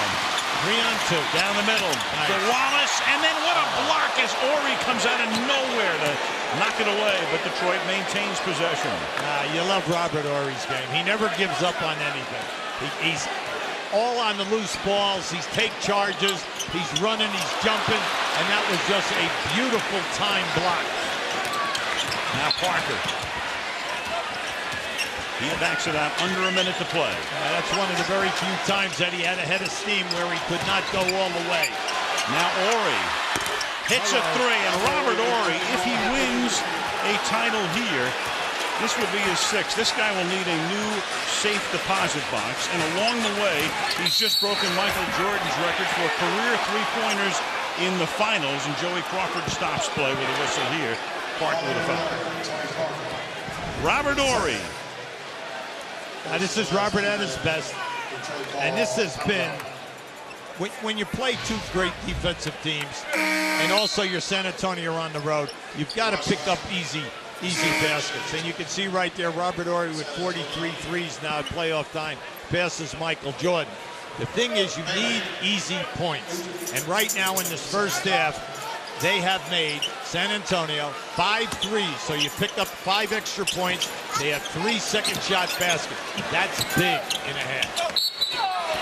3 on 2. Down the middle. Nice. To Wallace. And then what a block as Horry comes out of nowhere to knock it away. But Detroit maintains possession. You love Robert Horry's game. He never gives up on anything. He's all on the loose balls. He's take charges. He's running. He's jumping. And that was just a beautiful time block. Now Parker. He backs it out under a minute to play. That's one of the very few times that he had a head of steam where he could not go all the way. Now Horry hits a 3, and Robert Horry, if he wins a title here, this would be his 6th. This guy will need a new safe deposit box, and along the way, he's just broken Michael Jordan's record for career three-pointers in the finals, and Joey Crawford stops play with a whistle here. Park with a foul. Robert Horry. Now, this is Robert at his best, and this has been, when you play 2 great defensive teams, and also you're San Antonio on the road, you've got to pick up easy baskets. And you can see right there, Robert Horry with 43 threes now at playoff time, passes Michael Jordan. The thing is, you need easy points. And right now in this first half, they have made, San Antonio, 5 threes. So you pick up 5 extra points. They have 3 second shot baskets. That's big in a half.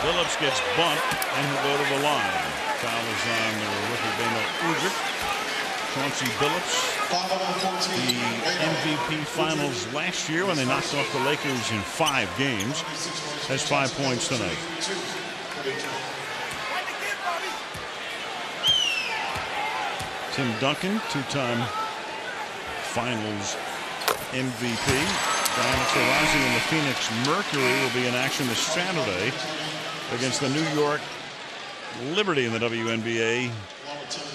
Billups gets bumped and will go to the line. Foul is on the rookie Beno Udrih. Chauncey Billups, the MVP finals last year when they knocked off the Lakers in 5 games, has 5 points tonight. Tim Duncan, 2-time finals MVP. Diana Taurasi and the Phoenix Mercury will be in action this Saturday against the New York Liberty in the WNBA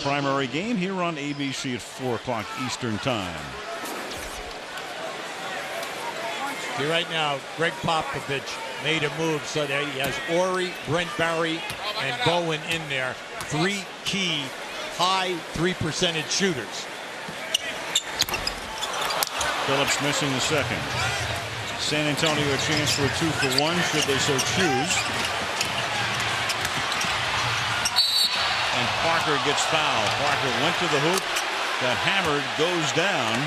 primary game here on ABC at 4 o'clock Eastern time. See, right now, Greg Popovich made a move so that he has Horry, Brent Barry, and Bowen in there. 3 key high 3% shooters. Billups missing the second. San Antonio a chance for a 2-for-1 should they so choose. And Parker gets fouled. Parker went to the hoop, got hammered, goes down,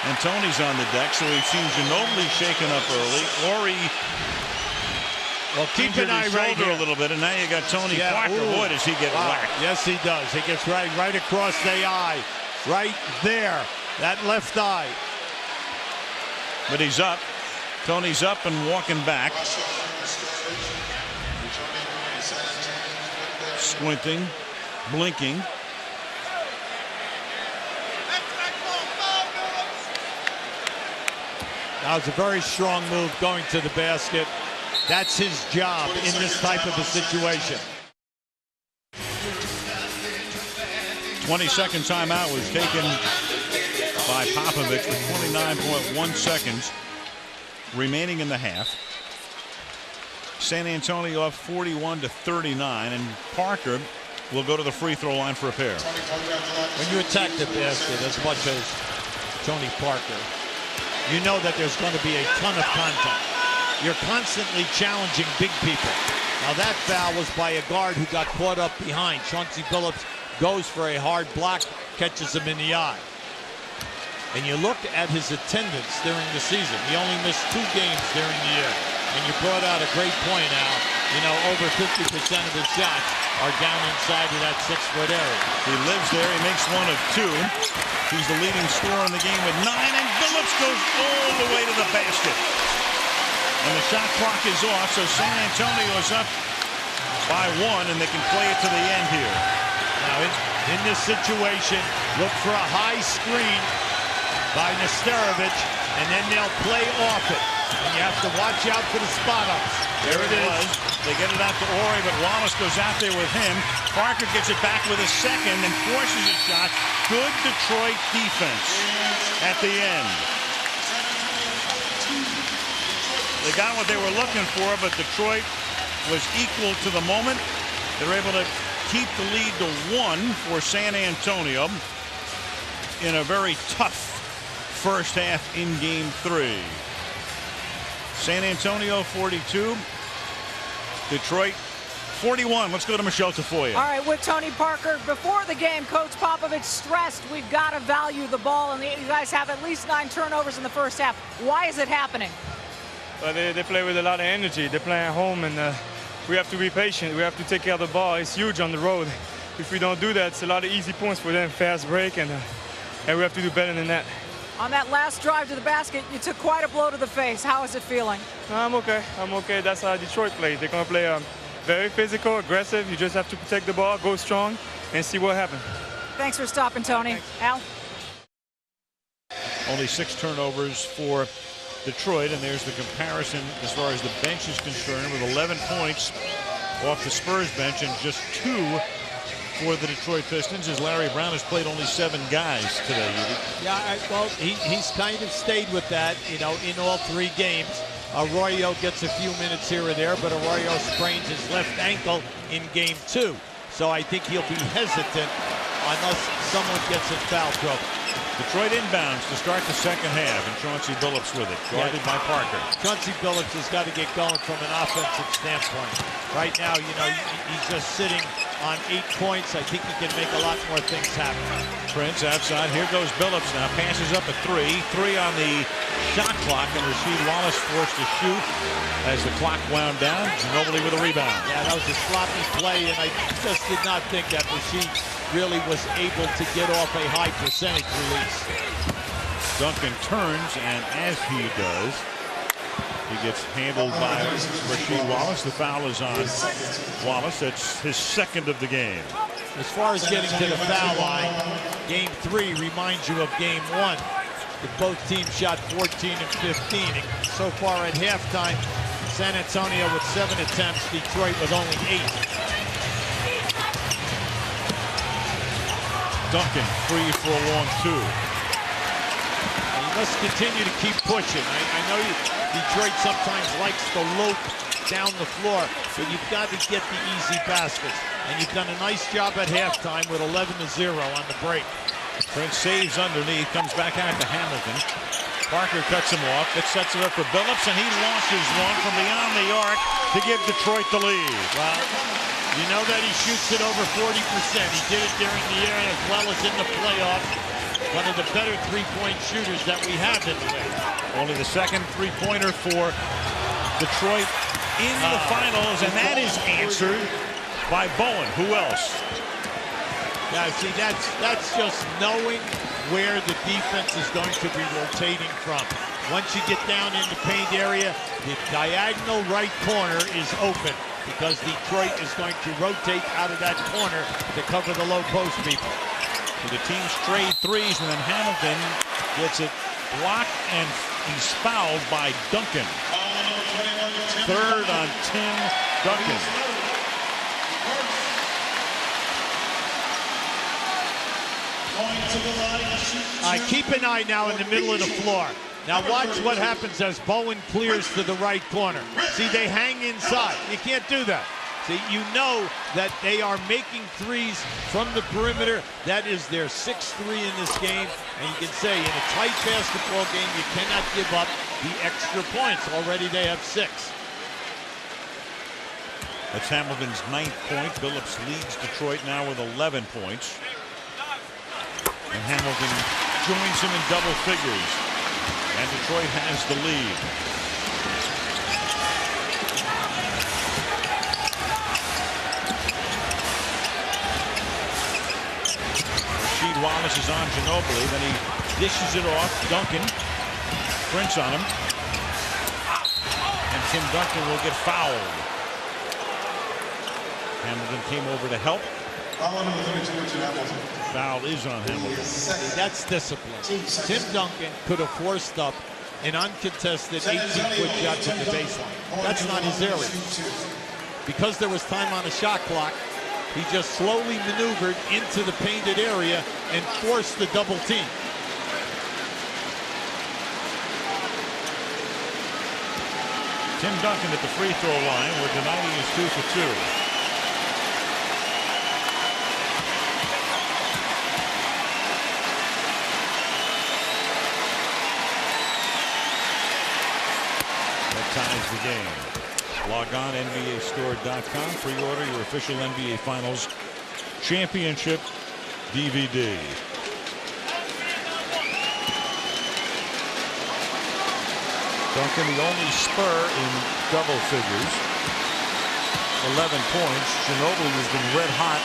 and Tony's on the deck, so we've seen Ginóbili shaken up early. Horry Well, keep an eye right here a little bit, and now you got Tony Parker. Ooh. Boy, does he get whacked. Yes, he does. He gets right across the eye. Right there. That left eye. But he's up. Tony's up and walking back. Squinting, blinking. That was a very strong move going to the basket. That's his job in this type of a situation. 22nd timeout was taken by Popovich with 29.1 seconds remaining in the half. San Antonio up 41-39, and Parker will go to the free throw line for a pair. When you attack the basket as much as Tony Parker, you know that there's going to be a ton of contact. You're constantly challenging big people. Now that foul was by a guard who got caught up behind. Chauncey Billups goes for a hard block, catches him in the eye. And you look at his attendance during the season. He only missed 2 games during the year. And you brought out a great point, Al. You know, over 50% of his shots are down inside of that 6-foot area. He lives there. He makes 1 of 2. He's the leading scorer in the game with 9, and Billups goes all the way to the basket. And the shot clock is off, so San Antonio is up by 1, and they can play it to the end here. Now, in this situation, look for a high screen by Nesterović, and then they'll play off it. And you have to watch out for the spot-ups. There it is. They get it out to Horry, but Wallace goes out there with him. Parker gets it back with a second and forces a shot. Good Detroit defense at the end. They got what they were looking for, but Detroit was equal to the moment. They're able to keep the lead to 1 for San Antonio in a very tough first half in Game 3. San Antonio 42, Detroit 41. Let's go to Michelle Tafoya. All right, with Tony Parker, before the game, Coach Popovich stressed we've got to value the ball, and you guys have at least 9 turnovers in the first half. Why is it happening? Well, they play with a lot of energy. They play at home, and we have to be patient. We have to take care of the ball. It's huge on the road. If we don't do that, it's a lot of easy points for them, fast break, and we have to do better than that. On that last drive to the basket, you took quite a blow to the face. How is it feeling? I'm okay. I'm okay. That's how Detroit plays. They're going to play very physical, aggressive. You just have to protect the ball, go strong, and see what happens. Thanks for stopping, Tony. Al? Only 6 turnovers for Detroit, and there's the comparison as far as the bench is concerned, with 11 points off the Spurs bench and just 2 for the Detroit Pistons, as Larry Brown has played only 7 guys today. Yeah, well, he's kind of stayed with that, you know, in all 3 games. Arroyo gets a few minutes here or there, but Arroyo sprains his left ankle in Game 2. So I think he'll be hesitant unless someone gets in foul trouble. Detroit inbounds to start the second half, and Chauncey Billups with it, guarded by Parker. Chauncey Billups has got to get going from an offensive standpoint. Right now, you know, he's just sitting on 8 points. I think he can make a lot more things happen. Prince outside. Here goes Billups now. Passes up a 3. 3 on the shot clock, and Rasheed Wallace forced to shoot as the clock wound down. Ginóbili with a rebound. Yeah, that was a sloppy play, and I just did not think that Rasheed really was able to get off a high percentage release. Duncan turns, and as he does, he gets handled by Rasheed Wallace. The foul is on Wallace. That's his 2nd of the game. As far as getting to the foul line, Game 3 reminds you of Game 1. Both teams shot 14 and 15. And so far at halftime, San Antonio with 7 attempts, Detroit with only 8. Duncan free for a long 2. And you must continue to keep pushing. I know Detroit sometimes likes to lope down the floor, but you've got to get the easy baskets. And you've done a nice job at halftime with 11-0 on the break. Prince saves underneath, comes back out to Hamilton. Parker cuts him off. It sets it up for Billups, and he launches one from beyond the arc to give Detroit the lead. Well, you know that he shoots it over 40%. He did it during the year as well as in the playoffs. One of the better three-point shooters that we have in the league. Only the 2nd three-pointer for Detroit in the finals, and that is answered by Bowen. Who else? Yeah, see, that's just knowing where the defense is going to be rotating from. Once you get down in the paint area, the diagonal right corner is open because Detroit is going to rotate out of that corner to cover the low post people. So the teams trade threes, and then Hamilton gets it blocked, and he's fouled by Duncan. Third on Tim Duncan. Keep an eye now in the middle of the floor. Now watch what happens as Bowen clears to the right corner. See, they hang inside. You can't do that. See, you know that they are making threes from the perimeter. That is their 6th three in this game. And you can say in a tight basketball game, you cannot give up the extra points. Already they have 6. That's Hamilton's 9th point. Billups leads Detroit now with 11 points. And Hamilton joins him in double figures. And Detroit has the lead. Rasheed Wallace is on Ginóbili. Then he dishes it off. Duncan. Prince on him. And Tim Duncan will get fouled. Hamilton came over to help. Foul is on Hamilton. That's discipline. Tim Duncan could have forced up an uncontested 18-foot shot from the baseline. That's not his area. Because there was time on the shot clock, he just slowly maneuvered into the painted area and forced the double team. Tim Duncan at the free throw line, where tonight is 2 for 2. Ties the game. Log on NBAstore.com. Pre-order your official NBA Finals championship DVD. Duncan, the only Spur in double figures. 11 points. Ginóbili has been red hot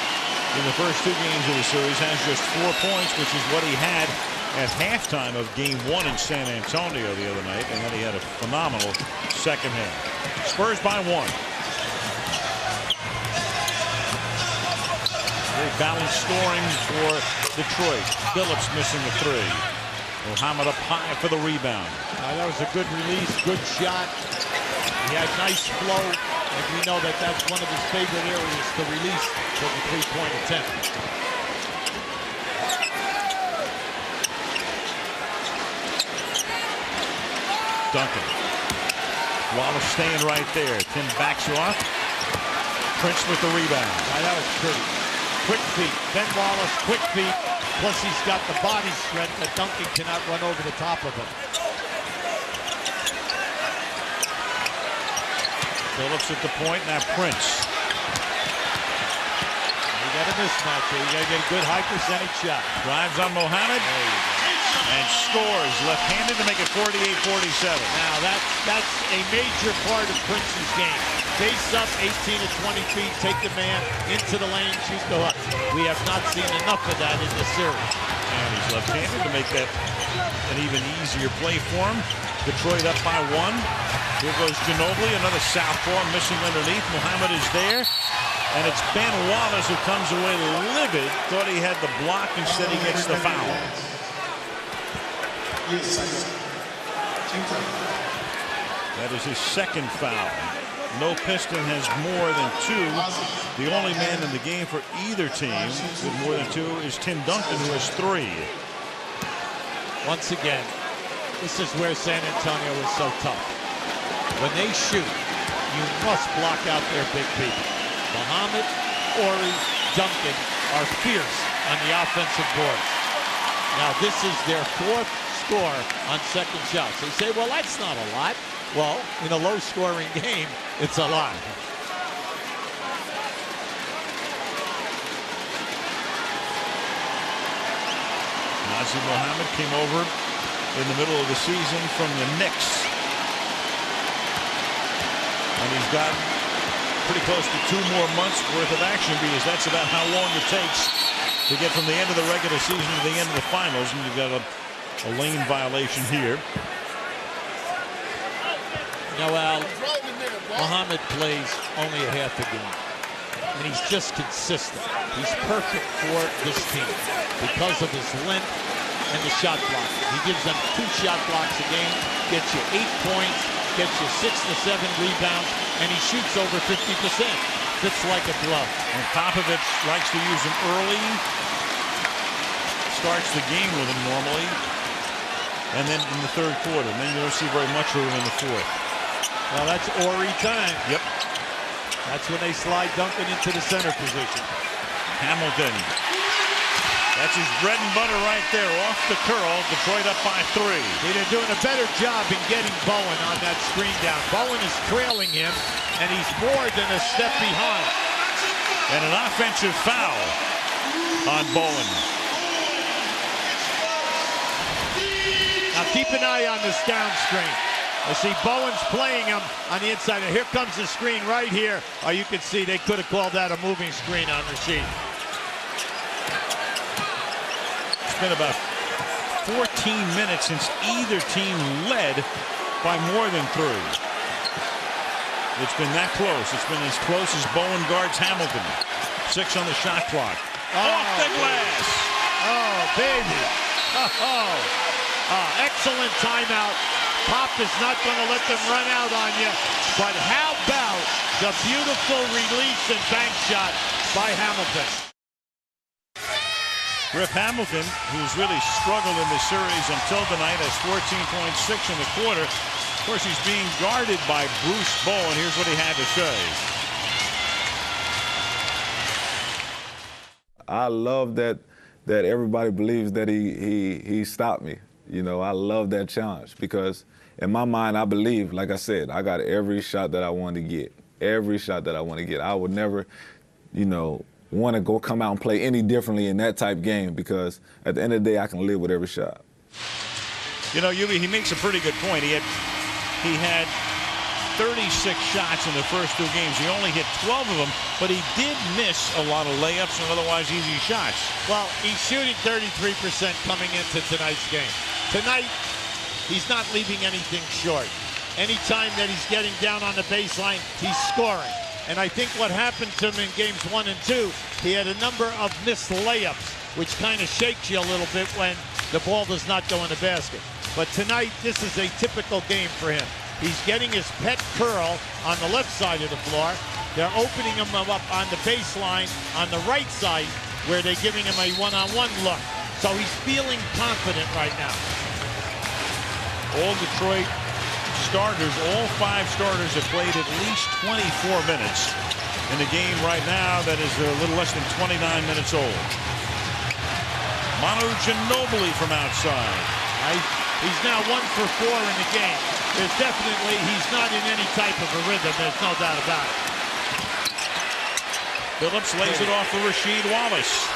in the first 2 games of the series. Has just 4 points, which is what he had at halftime of Game 1 in San Antonio the other night, and then he had a phenomenal second half. Spurs by 1. Very balanced scoring for Detroit. Billups missing the 3. Mohammed up high for the rebound. That was a good release, good shot. He had nice flow, and we know that that's one of his favorite areas to release for the 3-point attempt. Duncan. Wallace staying right there. Tim backs off. Prince with the rebound. That was pretty. Quick feet. Ben Wallace, quick feet. Plus he's got the body strength that Duncan cannot run over the top of him. Billups at the point. Now Prince. You got a mismatch here. You got to get a good high percentage shot. Drives on Mohammed. And scores left-handed to make it 48-47. Now that's a major part of Prince's game. Face up 18 to 20 feet, take the man into the lane, shoot the hook. We have not seen enough of that in this series. And he's left-handed to make that an even easier play for him. Detroit up by 1. Here goes Ginóbili, another southpaw missing underneath. Mohammed is there. And it's Ben Wallace who comes away livid. Thought he had the block, instead he gets the foul. That is his 2nd foul. No Piston has more than 2. The only man in the game for either team with more than 2 is Tim Duncan, who has 3. Once again, this is where San Antonio is so tough. When they shoot, you must block out their big people. Mohammed, Horry, Duncan are fierce on the offensive boards. Now this is their 4th score on second shots. They say, well, that's not a lot. Well, in a low-scoring game, it's a lot. Nazr Mohammed came over in the middle of the season from the Knicks. And he's got pretty close to 2 more months worth of action because that's about how long it takes to get from the end of the regular season to the end of the finals. And you've got a lane violation here. Now, Al, Mohammed plays only a half a game, and he's just consistent. He's perfect for this team because of his length and the shot block. He gives them 2 shot blocks a game, gets you 8 points, gets you 6 to 7 rebounds, and he shoots over 50%. Fits like a glove. And Popovich likes to use him early, starts the game with him normally, and then in the 3rd quarter. And then you don't see very much of him in the 4th. Well, that's Horry time. Yep. That's when they slide Duncan into the center position. Hamilton. That's his bread and butter right there. Off the curl. Detroit up by 3. They're doing a better job in getting Bowen on that screen down. Bowen is trailing him, and he's more than a step behind. And an offensive foul on Bowen. Now keep an eye on this down screen. I see Bowen's playing him on the inside, and here comes the screen right here. Oh, you can see they could have called that a moving screen on Rasheed. It's been about 14 minutes since either team led by more than 3. It's been that close. It's been as close as Bowen guards Hamilton. 6 on the shot clock. Off the glass. Oh, baby. Excellent timeout. Pop is not going to let them run out on you. But how about the beautiful release and bank shot by Hamilton? Rip Hamilton, who's really struggled in this series until tonight, has 14.6 in the quarter. Of course, he's being guarded by Bruce Bowen. Here's what he had to say. I love that everybody believes that he stopped me. You know, I love that challenge because in my mind, I believe, like I said, I got every shot that I want to get. Every shot that I want to get. I would never, want to come out and play any differently in that type game because at the end of the day, I can live with every shot. Ubi, he makes a pretty good point. He had 36 shots in the first 2 games. He only hit 12 of them, but he did miss a lot of layups and otherwise easy shots. Well, he's shooting 33% coming into tonight's game. Tonight, he's not leaving anything short. Anytime that he's getting down on the baseline, he's scoring. And I think what happened to him in games 1 and 2, he had a number of missed layups, which kind of shakes you a little bit when the ball does not go in the basket. But tonight, this is a typical game for him. He's getting his pet curl on the left side of the floor. They're opening him up on the baseline on the right side where they're giving him a one-on-one look. So he's feeling confident right now. All Detroit starters, all 5 starters have played at least 24 minutes in the game right now that is a little less than 29 minutes old. Manu Ginóbili from outside. He's now 1 for 4 in the game. There's definitely, he's not in any type of a rhythm, there's no doubt about it. Billups lays it off for Rasheed Wallace.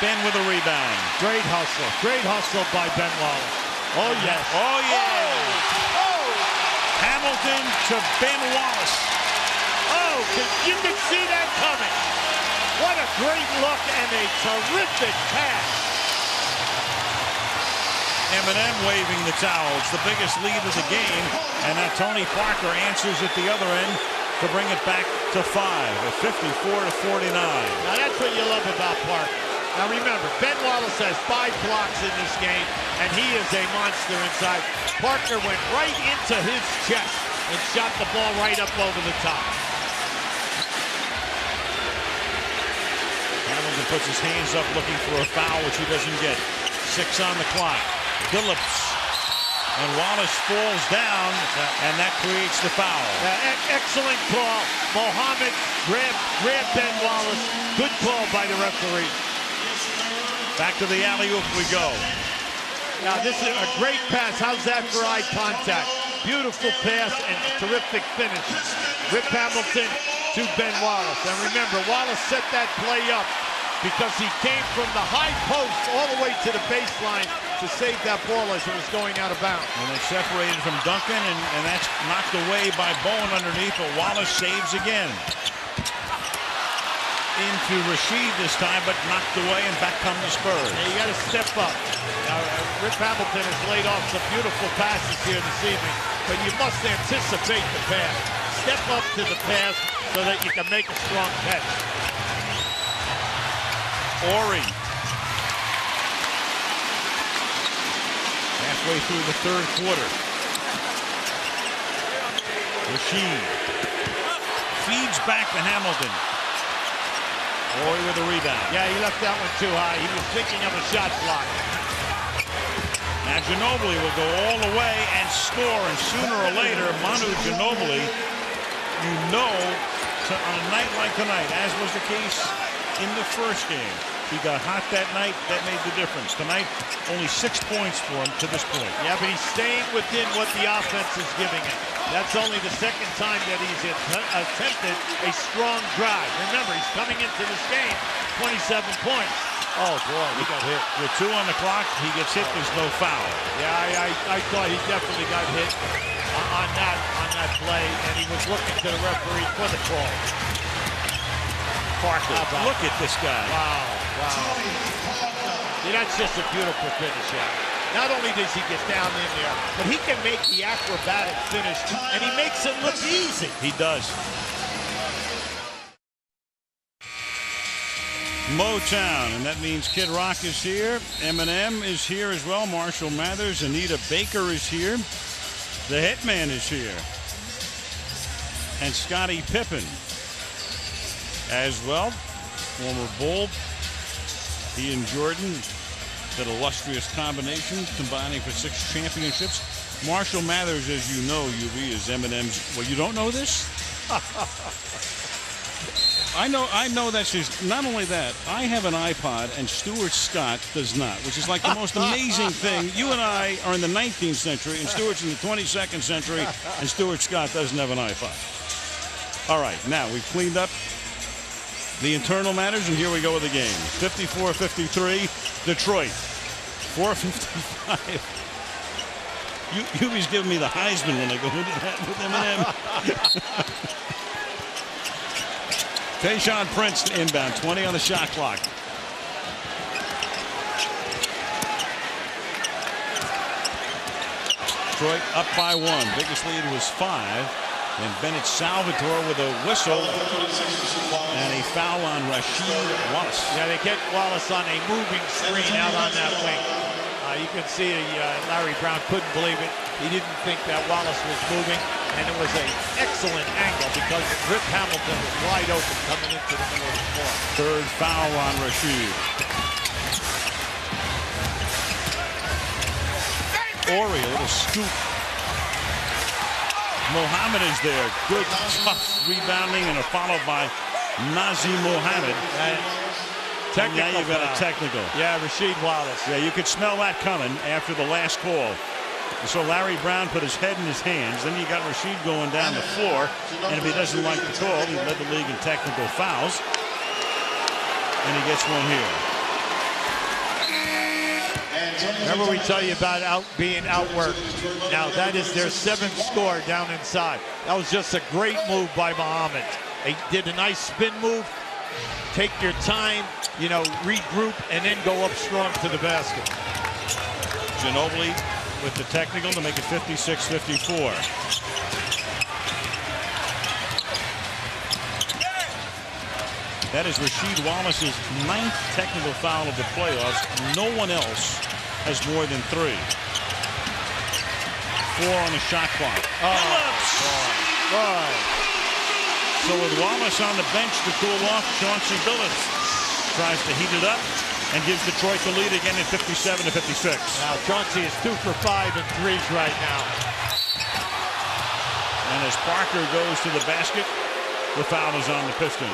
Ben with a rebound. Great hustle by Ben Wallace. Oh, yes. Oh, yeah. Oh. Hamilton to Ben Wallace. Oh, you can see that coming. What a great look and a terrific pass. M&M waving the towel. It's the biggest lead of the game. And now Tony Parker answers at the other end to bring it back to 5 at 54-49. Now that's what you love about Parker. Now remember, Ben Wallace has 5 blocks in this game, and he is a monster inside. Parker went right into his chest and shot the ball right up over the top. Hamilton puts his hands up looking for a foul, which he doesn't get. 6 on the clock. Billups. And Wallace falls down, and that creates the foul. Excellent call. Mohammed grabbed Ben Wallace. Good call by the referee. Back to the alley-oop we go. Now this is a great pass. How's that for eye contact? Beautiful pass and terrific finish. Rip Hamilton to Ben Wallace. And remember, Wallace set that play up because he came from the high post all the way to the baseline to save that ball as it was going out of bounds. And it's separated from Duncan, and that's knocked away by Bowen underneath, but Wallace saves again. Into Rasheed this time, but knocked away, and back come the Spurs. Yeah, you got to step up. Now, Rip Hamilton has laid off some beautiful passes here this evening, but you must anticipate the pass. Step up to the pass so that you can make a strong catch. Horry. Halfway through the third quarter. Rasheed feeds back to Hamilton. Horry with a rebound. Yeah, he left that one too high. He was thinking of a shot block. Now Ginóbili will go all the way and score, and sooner or later, Manu Ginóbili, you know, on a night like tonight, as was the case in the first game, he got hot that night. That made the difference. Tonight, only 6 points for him to this point. Yeah, but he's staying within what the offense is giving him. That's only the second time that he's attempted a strong drive. Remember, he's coming into this game 27 points. Oh, boy, he got hit. With 2 on the clock, he gets hit. There's no foul. Yeah, I thought he definitely got hit on that play, and he was looking to the referee for the call. Parker, look at this guy. Wow. Yeah, that's just a beautiful finish out. Not only does he get down in there, but he can make the acrobatic finish, and he makes it look easy. He does. Motown, and that means Kid Rock is here. Eminem is here as well. Marshall Mathers, Anita Baker is here. The Hitman is here. And Scottie Pippen as well. Former Bull. He and Jordan, that illustrious combination, combining for 6 championships. Marshall Mathers, as you know, UB, is Eminem's. Well, you don't know this? I know that's just, not only that, I have an iPod and Stuart Scott does not, which is like the most amazing thing. You and I are in the 19th century and Stuart's in the 22nd century, and Stuart Scott doesn't have an iPod. All right, now we've cleaned up the internal matters, and here we go with the game. 54-53, Detroit. 4:55. Yubi's giving me the Heisman when I go into that with Eminem. Tayshaun Prince inbound, 20 on the shot clock. Detroit up by 1. Biggest lead was 5. And Bennett Salvatore with a whistle and a foul on Rasheed Wallace. Yeah, they get Wallace on a moving screen out on that wing. You can see Larry Brown couldn't believe it. He didn't think that Wallace was moving, and it was an excellent angle because Rip Hamilton was wide open coming into the middle of the floor. Third foul on Rasheed. Horry, a little scoop. Mohammed is there. Good, tough rebounding, and a follow by Nazr Mohammed. Technical. Now you've got a technical. Yeah, Rasheed Wallace. Yeah, you could smell that coming after the last call. So Larry Brown put his head in his hands. Then you got Rasheed going down the floor. And if he doesn't like the call, he led the league in technical fouls. And he gets one here. Remember we tell you about being outworked. Now that is their 7th score down inside. That was just a great move by Mohammed. They did a nice spin move. Take your time, you know, regroup, and then go up strong to the basket. Ginóbili with the technical to make it 56-54. That is Rasheed Wallace's 9th technical foul of the playoffs. No one else has more than 3. 4 on the shot clock. Oh, so with Wallace on the bench to cool off, Chauncey Billups tries to heat it up and gives Detroit the lead again at 57-56. Now Chauncey is 2 for 5 in threes right now. And as Parker goes to the basket, the foul is on the Pistons.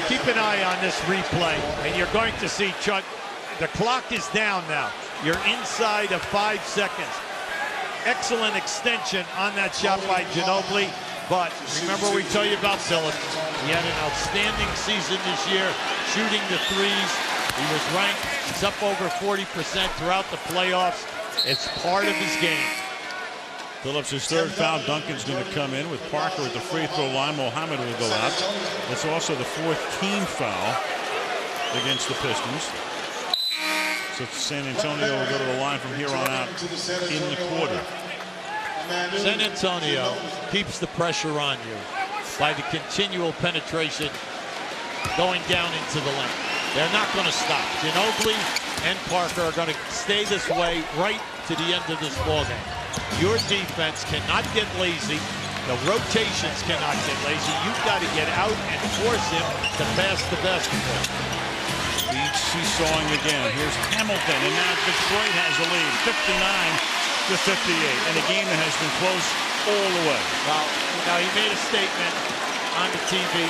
Keep an eye on this replay, and you're going to see Chuck. The clock is down now. You're inside of 5 seconds. Excellent extension on that shot by Ginóbili. But remember we tell you about Billups. He had an outstanding season this year, shooting the threes. He was ranked, he's up over 40% throughout the playoffs. It's part of his game. Billups' third foul. Duncan's going to come in with Parker at the free throw line. Mohammed will go out. That's also the 4th team foul against the Pistons. So San Antonio will go to the line from here on out in the quarter. San Antonio keeps the pressure on you by the continual penetration going down into the lane. They're not going to stop. Ginóbili and Parker are going to stay this way right to the end of this ballgame. Your defense cannot get lazy. The rotations cannot get lazy. You've got to get out and force him to pass the basketball. Lead seesawing again. Here's Hamilton, and now Detroit has the lead, 59-58, and a game that has been close all the way. Well, now he made a statement on the TV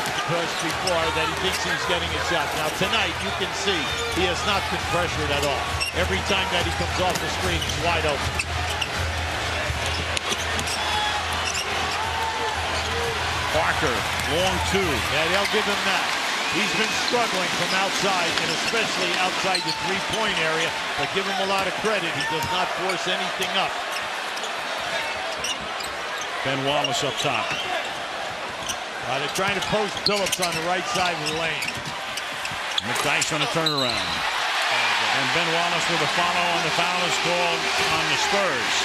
before that he thinks he's getting a shot. Now tonight you can see he has not been pressured at all. Every time that he comes off the screen, he's wide open. Parker, long 2. Yeah, they'll give him that. He's been struggling from outside, and especially outside the three-point area, but give him a lot of credit. He does not force anything up. Ben Wallace up top. They're trying to post Billups on the right side of the lane. McDyess on a turnaround. And Ben Wallace with a follow on the foul is called on the Spurs.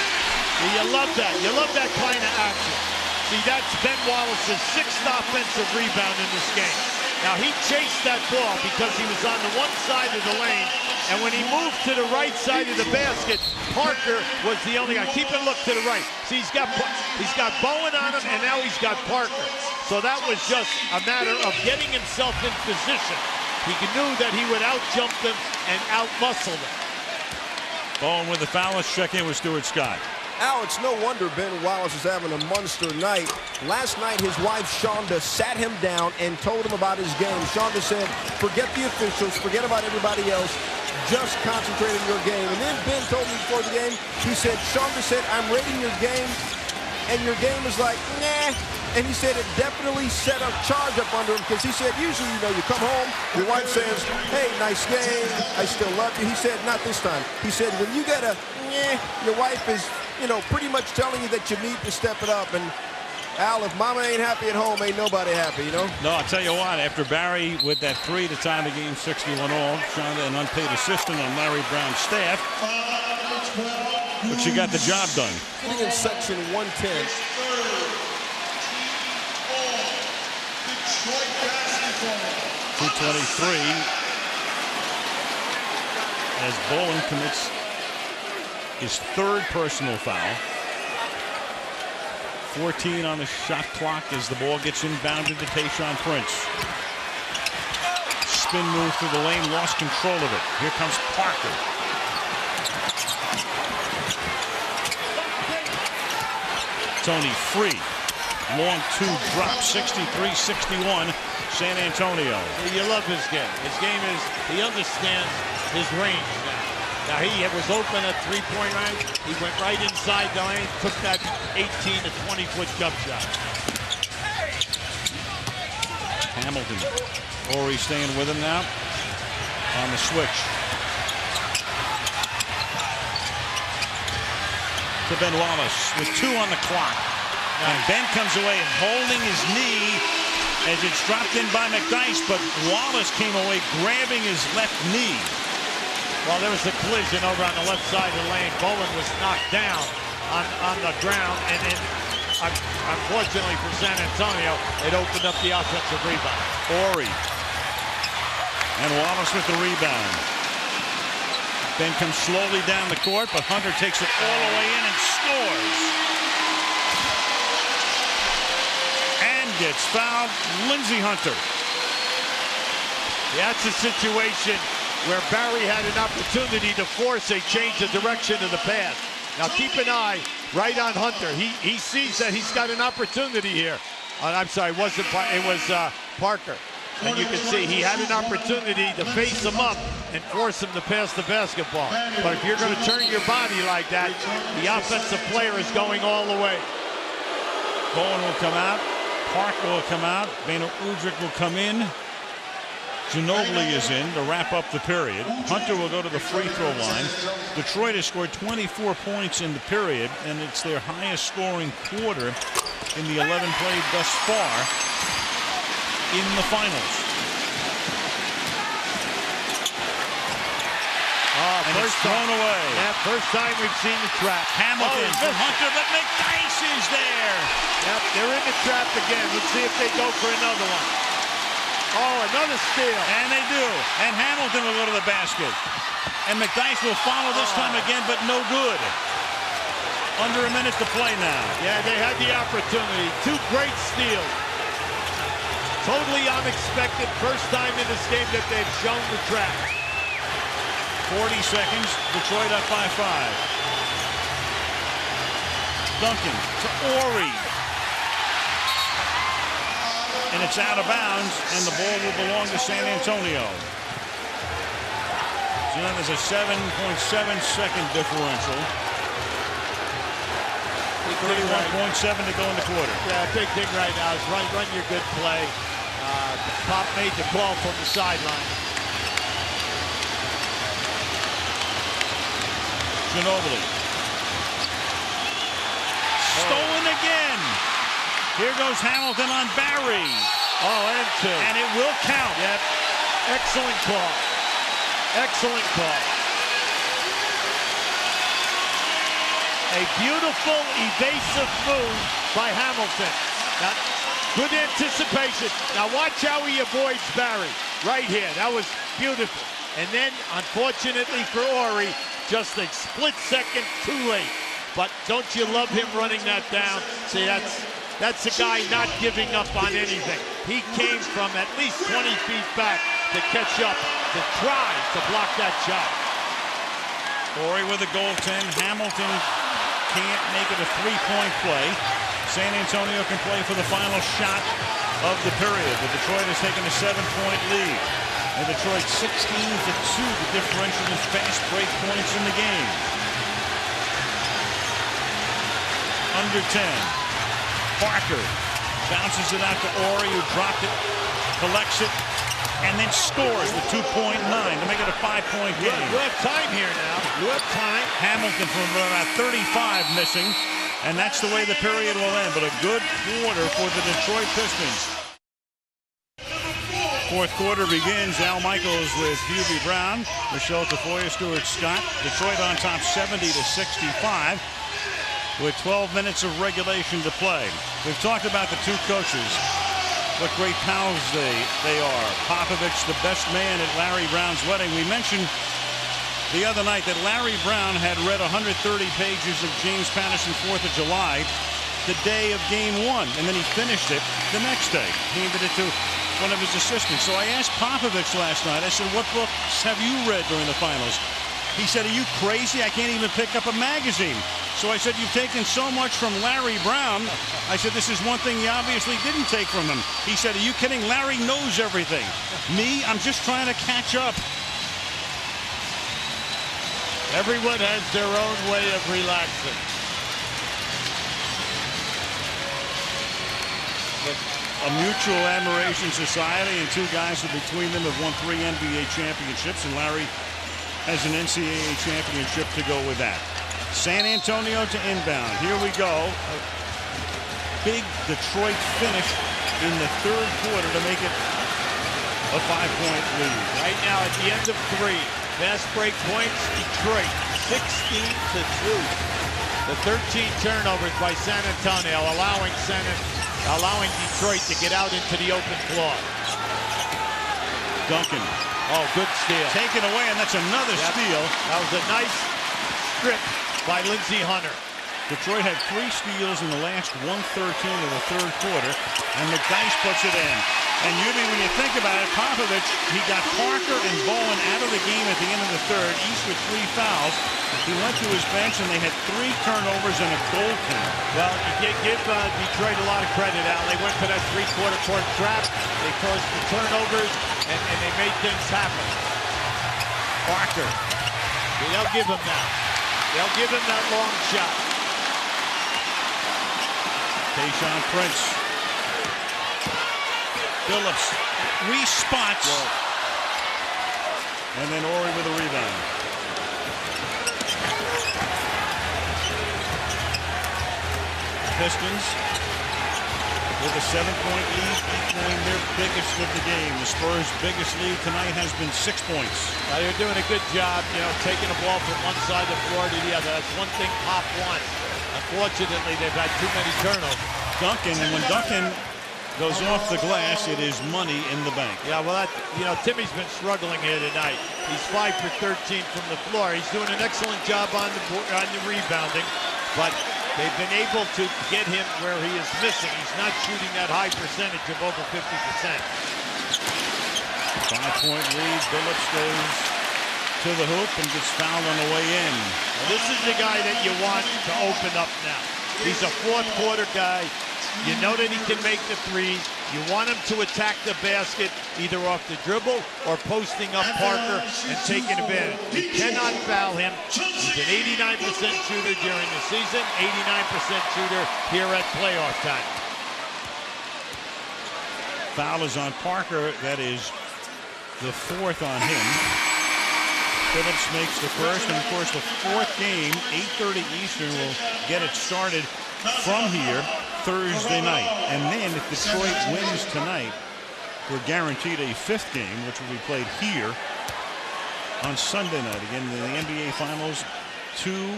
You love that. You love that kind of action. See, that's Ben Wallace's 6th offensive rebound in this game. Now, he chased that ball because he was on the one side of the lane, and when he moved to the right side of the basket, Parker was the only guy. Keep a look to the right. See, he's got Bowen on him, and now he's got Parker. So that was just a matter of getting himself in position. He knew that he would out-jump them and out-muscle them. Bowen with the foul. Let's check in with Stuart Scott. Al, it's no wonder Ben Wallace is having a monster night. Last night, his wife, Shonda, sat him down and told him about his game. Shonda said, forget the officials, forget about everybody else, just concentrate on your game. And then Ben told me before the game, he said, Shonda said, I'm rating your game, and your game is like, nah. And he said it definitely set a charge up under him, because he said, usually, you know, you come home, your wife says, hey, nice game, I still love you. He said, not this time. He said, when you get a, nah, your wife is, you know, pretty much telling you that you need to step it up. And Al, if mama ain't happy at home, ain't nobody happy, you know? No, I'll tell you what, after Barry with that 3 to tie the game 61 all, Shonda, an unpaid assistant on Larry Brown's staff, but she got the job done. Sitting in section 110. 2:23 as Bowen commits his 3rd personal foul. 14 on the shot clock as the ball gets inbounded to Tayshaun Prince. Spin move through the lane, lost control of it. Here comes Parker. Tony free. Long 2 drop, 63-61, San Antonio. You love his game. His game is, he understands his range now. Now, he was open at three-point range. He went right inside the lane, took that 18 to 20-foot jump shot. Hamilton. Horry staying with him now on the switch. To Ben Wallace with 2 on the clock. And Ben comes away and holding his knee as it's dropped in by McDyess, but Wallace came away grabbing his left knee. Well, there was a collision over on the left side of the lane. Bowen was knocked down on the ground, and then unfortunately for San Antonio, it opened up the offensive rebound. Horry. And Wallace with the rebound. Ben comes slowly down the court, but Hunter takes it all the way in and scores. Gets fouled, Lindsey Hunter. That's a situation where Barry had an opportunity to force a change of direction of the pass. Now keep an eye right on Hunter. He sees that he's got an opportunity here. I'm sorry, it was Parker. And you can see he had an opportunity to face him up and force him to pass the basketball. But if you're going to turn your body like that, the offensive player is going all the way. Bowen will come out. Parker will come out. Beno Udrih will come in. Ginóbili is in to wrap up the period. Hunter will go to the free throw line. Detroit has scored 24 points in the period, and it's their highest scoring quarter in the 11 played thus far in the finals. And it's thrown away. Yeah, first time we've seen the trap. Hamilton for Hunter, but McDyess is there. Yep, they're in the trap again. Let's see if they go for another one. Oh, another steal. And they do. And Hamilton will go to the basket. And McDyess will follow this time again, but no good. Under a minute to play now. Yeah, they had the opportunity. Two great steals. Totally unexpected. First time in this game that they've shown the trap. 40 seconds. Detroit up by 5. Duncan to Horry. And it's out of bounds, and the ball will belong to San Antonio. So now there's a 7.7-second differential. 31.7 to go in the quarter. Yeah, big thing right now is run your good play. Pop made the call from the sideline. Ginóbili. Stolen again. Here goes Hamilton on Barry. Oh, and two. And it will count. Yep. Excellent call. Excellent call. A beautiful, evasive move by Hamilton. Now, good anticipation. Now watch how he avoids Barry. Right here. That was beautiful. And then, unfortunately for Horry, just a split second too late. But don't you love him running that down? See, that's a guy not giving up on anything. He came from at least 20 feet back to catch up, to try to block that shot. Horry with a goaltend. Hamilton can't make it a three-point play. San Antonio can play for the final shot of the period. But Detroit has taken a 7-point lead. And Detroit 16-2, the differential in fast break points in the game. Under 10. Parker bounces it out to Horry, who dropped it, collects it, and then scores with 2.9 to make it a 5-point game. You have time here now. You have time. Hamilton from about 35 missing, and that's the way the period will end. But a good quarter for the Detroit Pistons. Fourth quarter begins. Al Michaels with Hubie Brown, Michelle Tafoya, Stuart Scott. Detroit on top 70-65 with 12 minutes of regulation to play. We've talked about the two coaches, what great pals they are. Popovich, the best man at Larry Brown's wedding. We mentioned the other night that Larry Brown had read 130 pages of James Patterson 4th of July the day of game 1, and then he finished it the next day. Handed it to one of his assistants. So I asked Popovich last night, I said, what books have you read during the finals? He said, are you crazy? I can't even pick up a magazine. So I said, you've taken so much from Larry Brown. I said, this is one thing you obviously didn't take from him. He said, are you kidding? Larry knows everything. Me, I'm just trying to catch up. Everyone has their own way of relaxing. A mutual admiration society, and two guys who between them have won 3 NBA championships, and Larry has an NCAA championship to go with that. San Antonio to inbound. Here we go. A big Detroit finish in the third quarter to make it a 5-point lead. Right now at the end of 3. Fast break points, Detroit 16-2. The 13 turnovers by San Antonio, allowing Detroit to get out into the open floor. Duncan. Oh, good steal. Taken away, and that's another steal. That was a nice strip by Lindsey Hunter. Detroit had 3 steals in the last 1:13 of the third quarter, and McDyess puts it in. And Hubie, when you think about it, Popovich, he got Parker and Bowen out of the game at the end of the third, each with 3 fouls. He went to his bench, and they had 3 turnovers and a goaltender. Well, you give Detroit a lot of credit, Al. They went for that 3/4 court trap. They forced the turnovers, and they made things happen. Parker. They'll give him that. They'll give him that long shot. Tayshaun Prince. Billups respots. And then Horry with a rebound. Pistons with a 7-point lead, equaling their biggest of the game. The Spurs' biggest lead tonight has been 6 points. They're doing a good job, taking the ball from one side of the floor to the other. That's one thing Pop wants. Unfortunately, they've had too many turnovers. Duncan, and when Duncan goes off the glass, it is money in the bank. Yeah, well, Timmy's been struggling here tonight. He's 5 for 13 from the floor. He's doing an excellent job on the rebounding, but they've been able to get him where he is missing. He's not shooting that high percentage of over 50%. 5-point lead. Billups goes to the hoop and gets fouled on the way in. Well, this is the guy that you want to open up now. He's a fourth-quarter guy. You know that he can make the threes. You want him to attack the basket either off the dribble or posting up Parker and taking advantage. You cannot foul him. He's an 89% shooter during the season, 89% shooter here at playoff time. Foul is on Parker. That is the 4th on him. Billups makes the first, and of course the 4th game, 8:30 Eastern, will get it started from here Thursday night. And then if Detroit wins tonight, we're guaranteed a 5th game, which will be played here on Sunday night. Again, in the NBA Finals, 2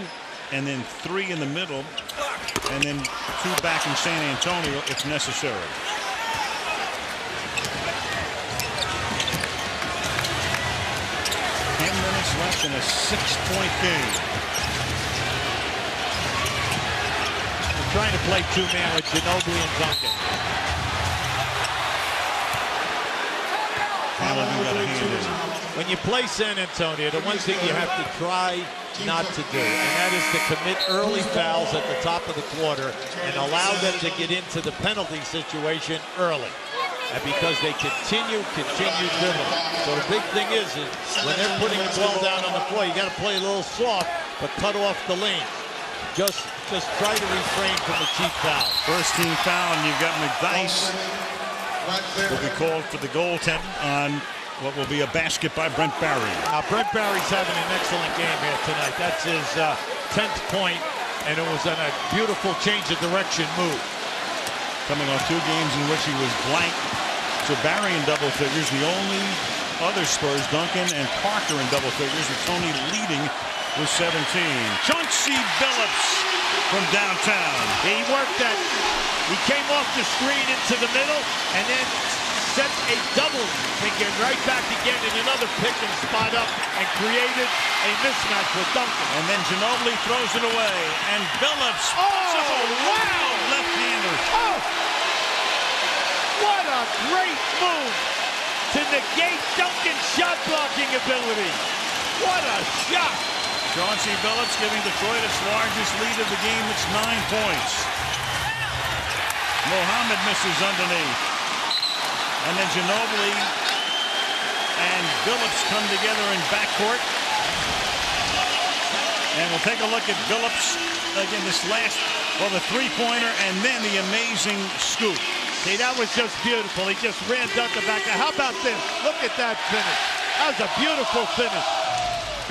and then 3 in the middle, and then 2 back in San Antonio if necessary. Left in a 6-point game. They're trying to play 2-man with Ginóbili and Duncan. Got a hand in. When you play San Antonio, the one thing you have to try not to do, and that is to commit early fouls at the top of the quarter and allow them to get into the penalty situation early. And because they continue dribbling. So the big thing is when they're putting the ball down on the floor, you got to play a little soft, but cut off the lane. Just try to refrain from the cheap foul. First team foul, and you've got McDyess will be called for the goaltending on what will be a basket by Brent Barry. Brent Barry's having an excellent game here tonight. That's his 10th point, and it was on a beautiful change of direction move. Coming off 2 games in which he was blank. So Barry in double figures. The only other Spurs, Duncan and Parker in double figures, with Tony leading with 17. Chauncey Billups from downtown. He worked that. He came off the screen into the middle and then set a double and get right back again in another pick and spot up and created a mismatch with Duncan. And then Ginóbili throws it away. And Billups. Wow! Left-hander. Oh! What a great move to negate Duncan's shot blocking ability. What a shot. Chauncey Billups giving Detroit its largest lead of the game. It's 9 points. Mohammed misses underneath. And then Ginóbili and Billups come together in backcourt. And we'll take a look at Billups again, this last, the 3-pointer, and then the amazing scoop. See, that was just beautiful. He just ran Duncan back. How about this? Look at that finish. That was a beautiful finish.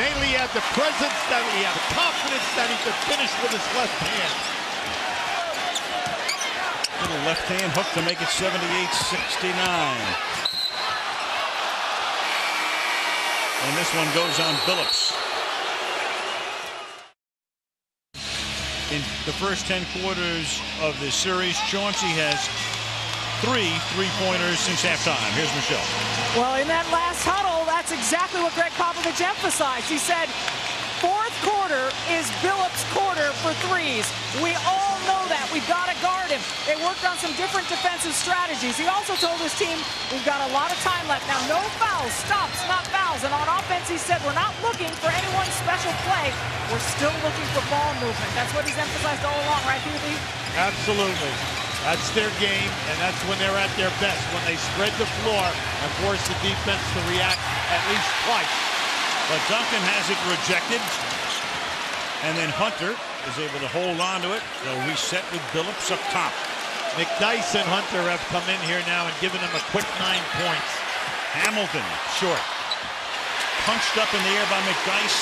Mainly he had the presence, that he had the confidence that he could finish with his left hand. Little left hand hook to make it 78-69. And this one goes on Billups. In the first 10 quarters of this series, Chauncey has 3 3-pointers since halftime. Here's Michelle. Well, in that last huddle, that's exactly what Greg Popovich emphasized. He said, 4th quarter is Billups' quarter for threes. We all know that. We've got to guard him. They worked on some different defensive strategies. He also told his team, we've got a lot of time left. Now, no fouls, stops, not fouls. And on offense, he said, we're not looking for anyone's special play. We're still looking for ball movement. That's what he's emphasized all along, right, Hubie? Absolutely. That's their game, and that's when they're at their best, when they spread the floor and force the defense to react at least twice. But Duncan has it rejected. And then Hunter is able to hold on to it. They'll reset with Billups up top. McDyess and Hunter have come in here now and given him a quick 9 points. Hamilton, short. Punched up in the air by McDyess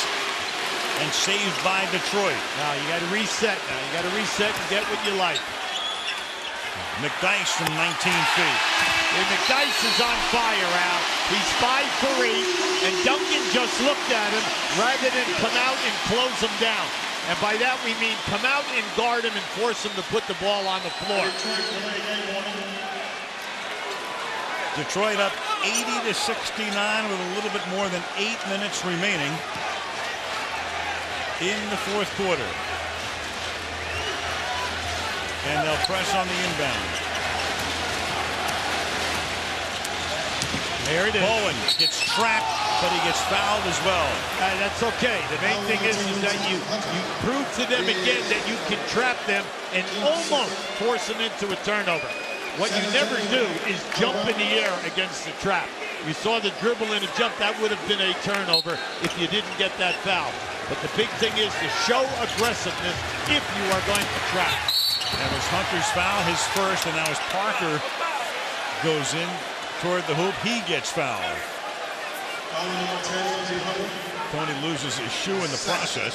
and saved by Detroit. Now you got to reset now. You got to reset and get what you like. McDyess from 19 feet. And McDyess is on fire, Al. He's 5 for 8, and Duncan just looked at him rather than come out and close him down. And by that we mean come out and guard him and force him to put the ball on the floor. Detroit up 80-69 with a little bit more than 8 minutes remaining in the fourth quarter. And they'll press on the inbound. There it is. Bowen gets trapped, but he gets fouled as well. That's okay. The main thing is that you prove to them again that you can trap them and almost force them into a turnover. What you never do is jump in the air against the trap. You saw the dribble and a jump. That would have been a turnover if you didn't get that foul. But the big thing is to show aggressiveness if you are going to trap. That was Hunter's foul, his first, and now as Parker goes in toward the hoop, he gets fouled. Tony loses his shoe in the process.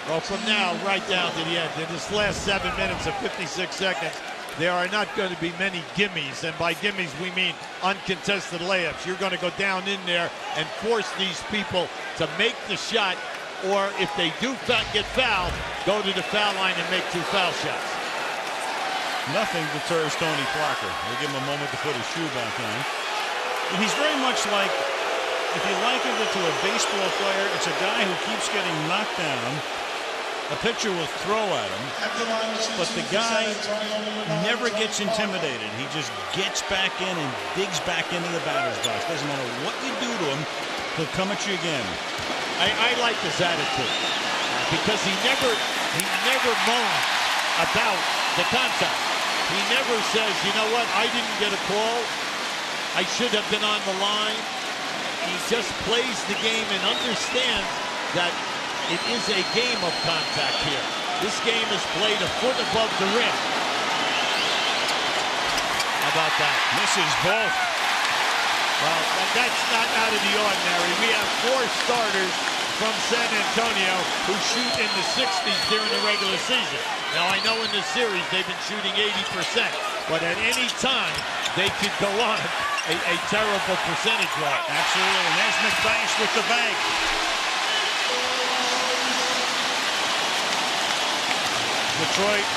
Well, from now right down to the end, in this last 7 minutes and 56 seconds, there are not going to be many gimmies, and by gimmies we mean uncontested layups. You're going to go down in there and force these people to make the shot, or if they do get fouled, go to the foul line and make 2 foul shots. Nothing deters Tony Parker. We'll give him a moment to put his shoe back on. And he's very much like, if you liken it to a baseball player, it's a guy who keeps getting knocked down. A pitcher will throw at him, but the guy never gets intimidated. He just gets back in and digs back into the batter's box. Doesn't matter what you do to him, he'll come at you again. I like this attitude because he never moans about the contact. He never says, you know what, I didn't get a call. I should have been on the line. He just plays the game and understands that it is a game of contact here. This game is played a foot above the rim. How about that? Misses both. Well, that's not out of the ordinary. We have 4 starters from San Antonio who shoot in the 60s during the regular season. Now, I know in this series they've been shooting 80%, but at any time they could go on a terrible percentage rate. Absolutely, and there's McDyess with the bank. Detroit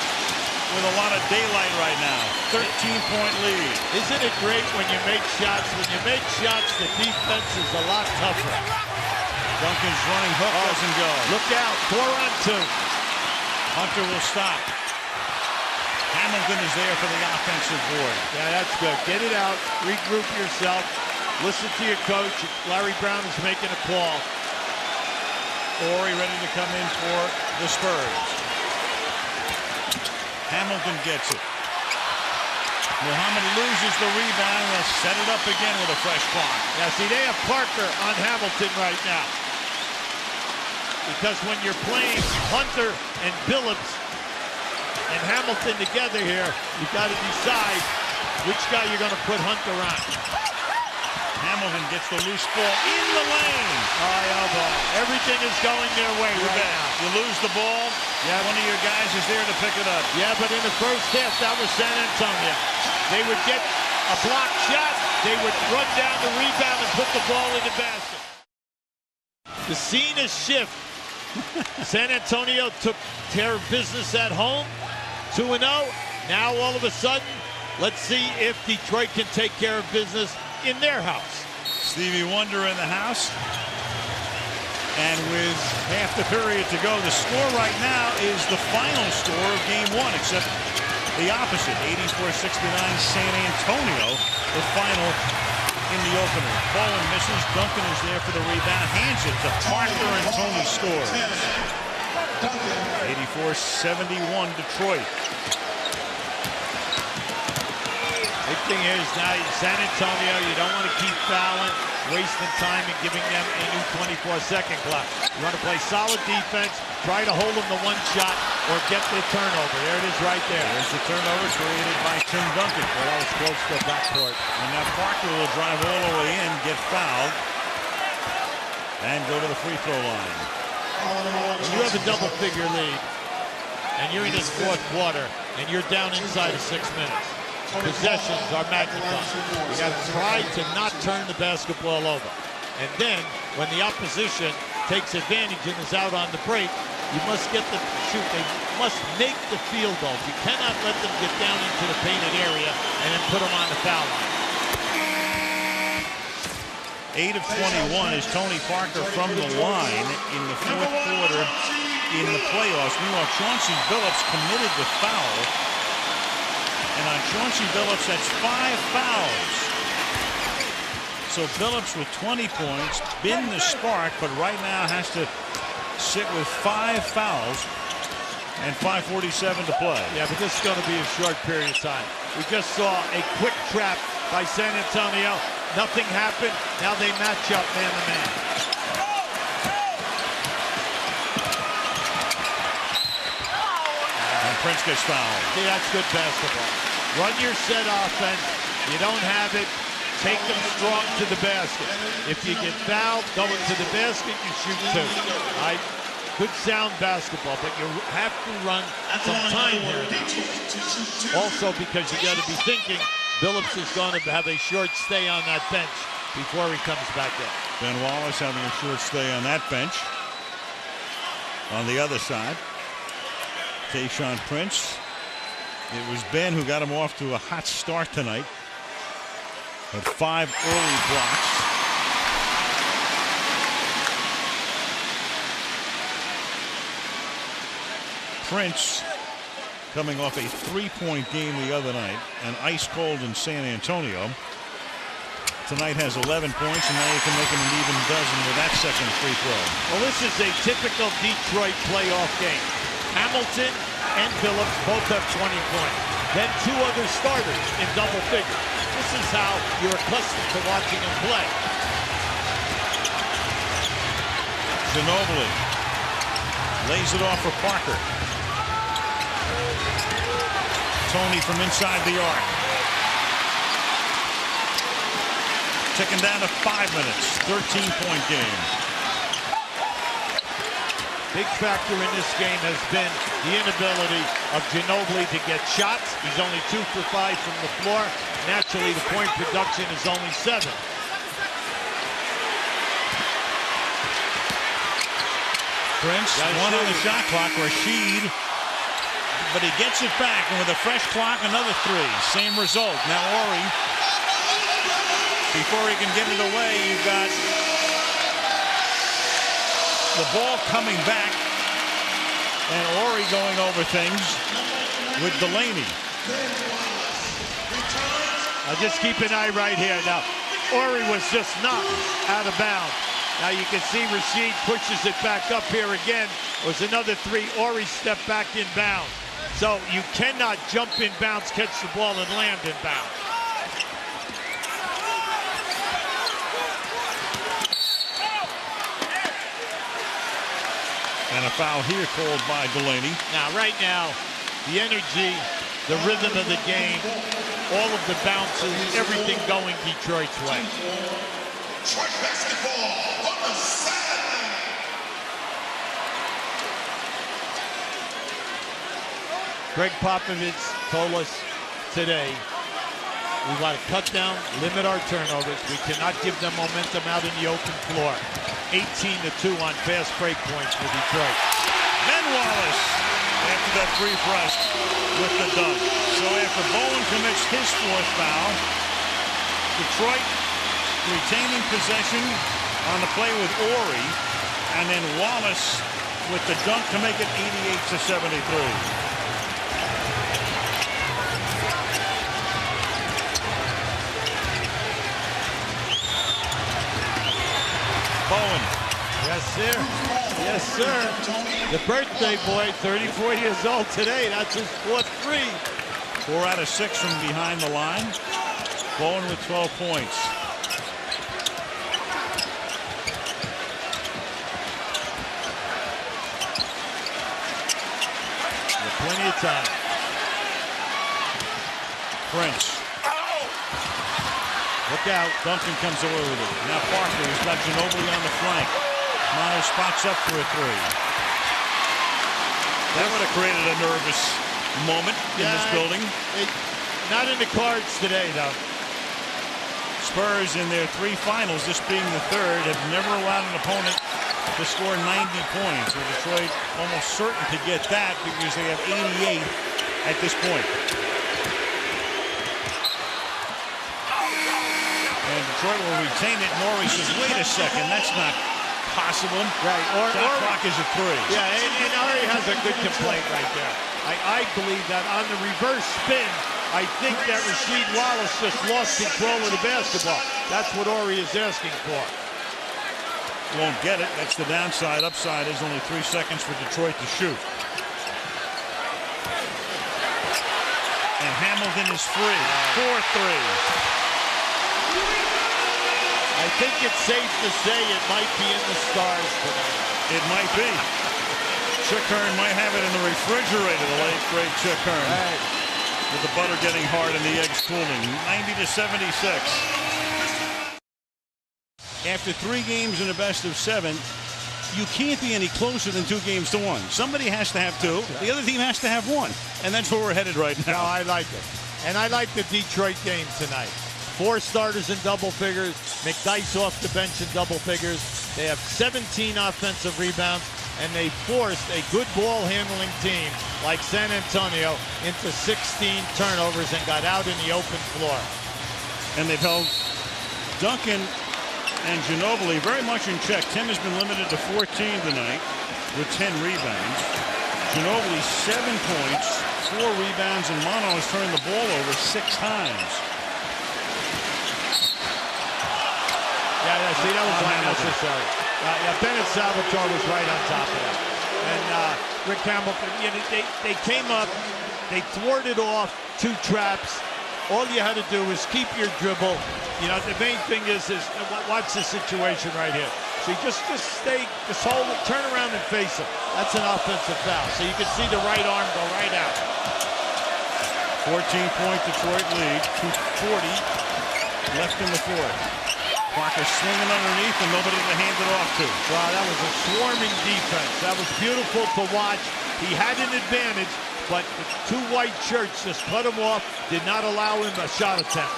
with a lot of daylight right now. 13-point lead. Isn't it great when you make shots? When you make shots, the defense is a lot tougher. Duncan's running hook doesn't go. Look out, 4 on 2. Hunter will stop. Hamilton is there for the offensive board. Yeah, that's good. Get it out, regroup yourself, listen to your coach. Larry Brown is making a call. Horry ready to come in for the Spurs. Hamilton gets it. Mohammed loses the rebound. They'll set it up again with a fresh clock. Yeah, see, they have Parker on Hamilton right now. Because when you're playing Hunter and Billups and Hamilton together here, you've got to decide which guy you're going to put Hunter on. Hamilton gets the loose ball in the lane. Ball. Everything is going their way right now. You lose the ball, one of your guys is there to pick it up. Yeah, but in the first half, that was San Antonio. They would get a block shot, they would run down the rebound and put the ball in the basket. The scene is shift. San Antonio took care of business at home, 2-0. Now all of a sudden, let's see if Detroit can take care of business in their house. Stevie Wonder in the house. And with half the period to go, the score right now is the final score of game 1, except the opposite, 84-69 San Antonio, the final in the opener. Bowen misses. Duncan is there for the rebound. Hands it to Parker, and Tony scores. 84-71 Detroit. Big thing is now San Antonio, you don't want to keep fouling, wasting time and giving them a new 24-second clock. You want to play solid defense, try to hold them to one shot or get the turnover. There it is right there. There's the turnover created by Tim Duncan. Well, that was close to the backcourt. And now Parker will drive all the way in, get fouled, and go to the free throw line. When you have a double-figure lead, and you're in this fourth quarter, and you're down inside of 6 minutes, possessions are magnified. You got to try to not turn the basketball over. And then, when the opposition takes advantage and is out on the break, you must get them to shoot. They must make the field goal. You cannot let them get down into the painted area and then put them on the foul line. 8 of 21 is Tony Parker from the line in the fourth quarter in the playoffs. Meanwhile, Chauncey Billups committed the foul. And on Chauncey Billups, that's 5 fouls. So Billups with 20 points, been the spark, but right now has to sit with 5 fouls and 5:47 to play. Yeah, but this is going to be a short period of time. We just saw a quick trap by San Antonio. Nothing happened. Now they match up man-to-man. And Prince gets fouled. See, that's good basketball. Run your set offense. You don't have it. Take them strong to the basket. If you get fouled, go into the basket, you shoot 2. Good sound basketball, but you have to run some time here now. Also, because you got to be thinking, Billups is going to have a short stay on that bench before he comes back in. Ben Wallace having a short stay on that bench. On the other side, Tayshaun Prince. It was Ben who got him off to a hot start tonight. Had 5 early blocks. Prince coming off a 3-point game the other night and ice cold in San Antonio. Tonight has 11 points, and now you can make him an even dozen with that second free throw. Well, this is a typical Detroit playoff game. Hamilton and Billups both have 20 points. Then 2 other starters in double figures. This is how you're accustomed to watching him play. Ginóbili lays it off for Parker. Tony from inside the arc. Ticking down to 5 minutes. 13-point game. Big factor in this game has been the inability of Ginóbili to get shots. He's only 2 for 5 from the floor. Naturally, the point production is only 7. Prince, 1 on the shot clock. Rasheed, but he gets it back, and with a fresh clock, another 3. Same result. Now Horry, before he can get it away, you've got the ball coming back, and Horry going over things with Delaney. Now just keep an eye right here. Now, Horry was just knocked out of bounds. Now you can see Rasheed pushes it back up here again. It was another 3. Horry stepped back in bounds. So you cannot jump in bounds, catch the ball, and land in bounds. And a foul here called by Delaney. Now, right now, the energy, the rhythm of the game, all of the bounces, everything going Detroit's way. Detroit basketball on the sideline. Greg Popovich told us today, we want to cut down, limit our turnovers. We cannot give them momentum out in the open floor. 18-2 on fast break points for Detroit. Ben Wallace after that free thrust with the dunk. So after Bowen commits his 4th foul, Detroit retaining possession on the play with Horry, and then Wallace with the dunk to make it 88-73. Bowen. Yes, sir. Yes, sir. The birthday boy, 34 years old today. That's his 4th 3. 4 out of 6 from behind the line. Bowen with 12 points. Plenty of time. Prince. Look out. Duncan comes away with it. Now Parker, he's got Ginóbili on the flank. Manu spots up for a three. That would have created a nervous moment in this building. Not in the cards today, though. Spurs in their 3 finals, this being the 3rd, have never allowed an opponent to score 90 points. With Detroit almost certain to get that because they have 88 at this point. And Detroit will retain it. Norrie says, wait a second, that's not possible. Right. Or clock is at 3. Yeah, and Horry has a good complaint right there. I believe that on the reverse spin, I think that Rasheed Wallace just lost control of the basketball. That's what Horry is asking for. Won't get it. That's the downside. Upside is only 3 seconds for Detroit to shoot. And Hamilton is free. 4 threes. I think it's safe to say it might be in the stars tonight. It might be. Chick Hearn might have it in the refrigerator, the late, great Chick Hearn. Right. With the butter getting hard and the eggs cooling. 90-76. After 3 games in a best-of-7, you can't be any closer than 2 games to 1. Somebody has to have 2. The other team has to have 1. And that's where we're headed right now. No, I like it. And I like the Detroit game tonight. 4 starters in double figures. McDyess off the bench in double figures. They have 17 offensive rebounds. And they forced a good ball handling team like San Antonio into 16 turnovers and got out in the open floor. And they've held Duncan and Ginóbili very much in check. Tim has been limited to 14 tonight with 10 rebounds. Ginóbili 7 points, 4 rebounds, and Manu has turned the ball over 6 times. Yeah, see, that was unnecessary. Bennett Salvatore was right on top of that. And Rick Campbell, you know, they came up, they thwarted off 2 traps. All you had to do was keep your dribble. You know, the main thing is watch the situation right here. So you just hold it, turn around and face it. That's an offensive foul. So you can see the right arm go right out. 14-point Detroit lead, 2:40 left in the 4th. Parker swinging underneath and nobody to hand it off to. Wow, that was a swarming defense. That was beautiful to watch. He had an advantage, but the 2 white shirts just cut him off, did not allow him a shot attempt.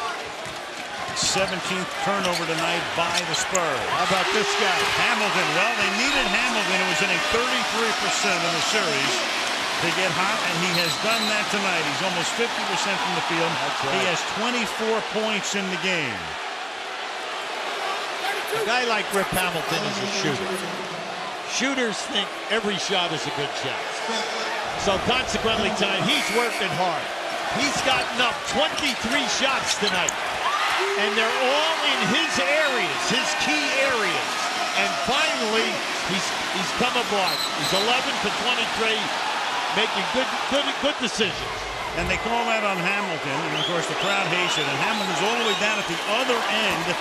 17th turnover tonight by the Spurs. How about this guy? Hamilton. Well, they needed Hamilton, who was hitting 33% in the series, to get hot, and he has done that tonight. He's almost 50% from the field. That's right. He has 24 points in the game. A guy like Rip Hamilton is a shooter. Shooters think every shot is a good shot. So consequently tonight, he's working hard. He's gotten up 23 shots tonight. And they're all in his areas, his key areas. And finally, he's come aboard. He's 11 for 23, making good decisions. And they call that on Hamilton, and of course the crowd hates it. And Hamilton's all the way down at the other end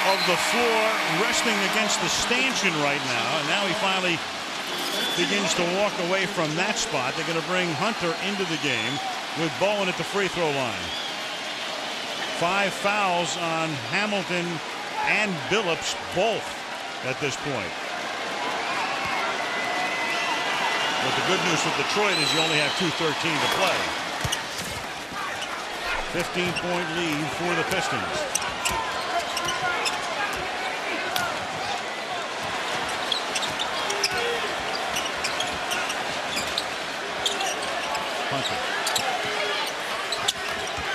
of the floor, resting against the stanchion right now. And now he finally begins to walk away from that spot. They're going to bring Hunter into the game with Bowen at the free throw line. 5 fouls on Hamilton and Billups, both at this point. But the good news for Detroit is you only have 2:13 to play. 15-point lead for the Pistons. Hunter.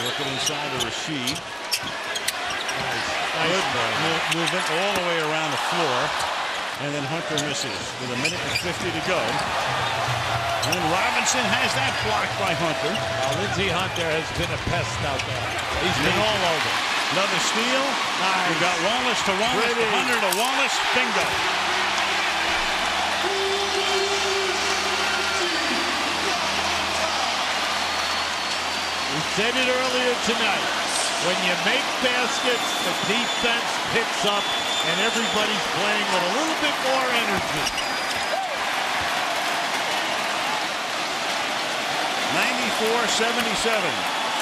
Work it inside to Rasheed. Nice movement all the way around the floor. And then Hunter misses with 1:50 to go. And Robinson has that blocked by Hunter. Lindsey Hunter has been a pest out there. He's been all over. Another steal. Nice. We got Wallace to Wallace to Hunter to Wallace. Bingo. We said it earlier tonight. When you make baskets, the defense picks up, and everybody's playing with a little bit more energy. 94-77.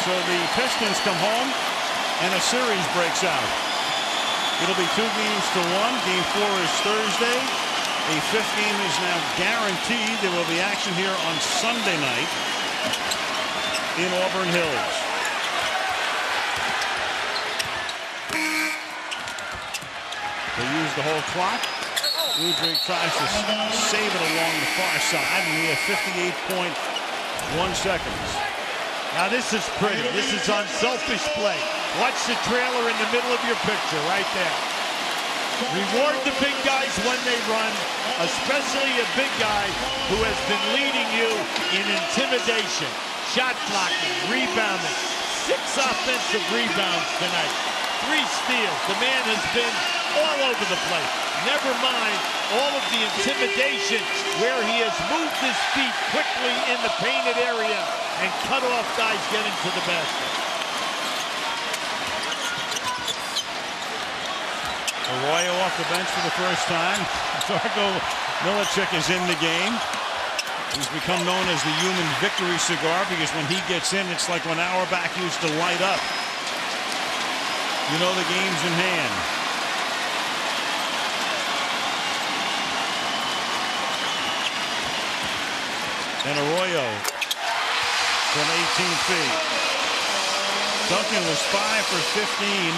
So the Pistons come home, and a series breaks out. It'll be 2-1. Game 4 is Thursday. A fifth game is now guaranteed. There will be action here on Sunday night in Auburn Hills. They use the whole clock. Udrih tries to save it along the far side, and we have 58.1 seconds. Now this is pretty. This is unselfish play. Watch the trailer in the middle of your picture right there. Reward the big guys when they run, especially a big guy who has been leading you in intimidation, shot blocking, rebounding. 6 offensive rebounds tonight. 3 steals. The man has been all over the place. Never mind all of the intimidation where he has moved his feet quickly in the painted area and cut off guys getting to the basket. Arroyo off the bench for the first time. Darko Miličić is in the game. He's become known as the human victory cigar because when he gets in, it's like when Auerbach used to light up. You know the game's in hand. And Arroyo from 18 feet. Duncan was 5 for 15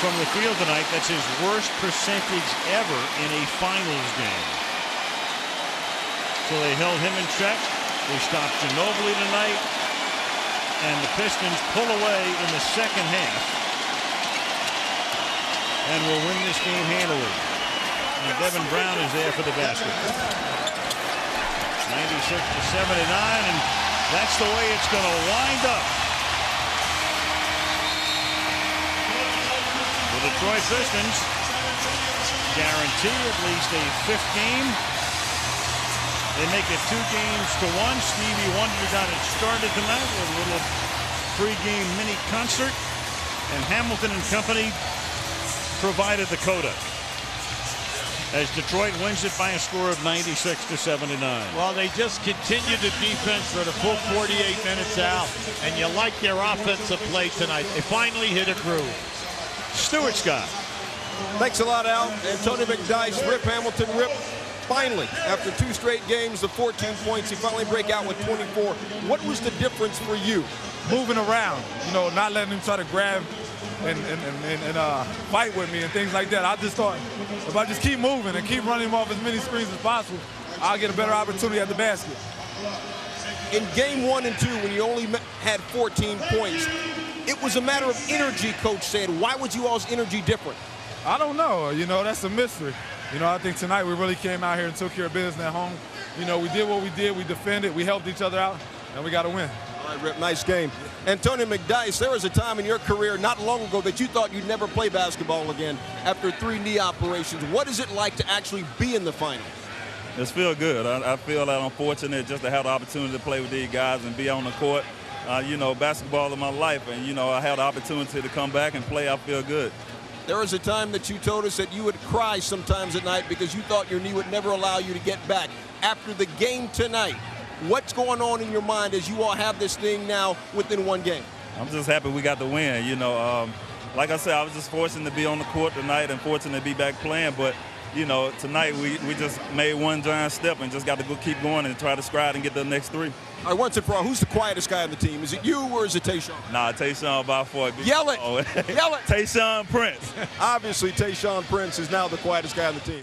from the field tonight. That's his worst percentage ever in a finals game. So they held him in check. They stopped Ginóbili tonight. And the Pistons pull away in the second half and will win this game handily. And Devin Brown is there for the basket. 96-79, and that's the way it's going to wind up. The Detroit Pistons guarantee at least a 5th game. They make it 2-1. Stevie Wonder got it started tonight with a little pre-game mini concert, and Hamilton and company provided the coda as Detroit wins it by a score of 96-79. Well, they just continue the defense for the full 48 minutes out, and you like their offensive play tonight. They finally hit a groove. Stuart Scott. Thanks a lot, Al. Antonio McDyess, Rip Hamilton, Rip. Finally, after 2 straight games, the 14 points, he finally break out with 24. What was the difference for you? Moving around, you know, not letting him try to grab and fight with me and things like that. I just thought if I just keep moving and keep running him off as many screens as possible, I'll get a better opportunity at the basket. In game 1 and 2, when you only had 14 points, it was a matter of energy, Coach said. Why was you all's energy different? I don't know. You know, that's a mystery. You know, I think tonight we really came out here and took care of business at home. You know, we did what we did. We defended. We helped each other out, and we got to win. All right, Rip, nice game. Antonio McDyess, there was a time in your career not long ago that you thought you'd never play basketball again after 3 knee operations. What is it like to actually be in the final? It's feel good. I feel that I'm fortunate just to have the opportunity to play with these guys and be on the court. You know, basketball in my life, and, you know, I had the opportunity to come back and play. I feel good. There was a time that you told us that you would cry sometimes at night because you thought your knee would never allow you to get back. After the game tonight, what's going on in your mind as you all have this thing now within 1 game? I'm just happy we got the win. You know, like I said, I was just fortunate to be on the court tonight and fortunate to be back playing. But, you know, tonight we just made 1 giant step and just got to keep going and try to stride and get the next 3. All right, once and for all, who's the quietest guy on the team? Is it you or is it Tayshaun? Nah, Tayshaun by far. Yell it! Yell it! Tayshaun Prince. Obviously, Tayshaun Prince is now the quietest guy on the team.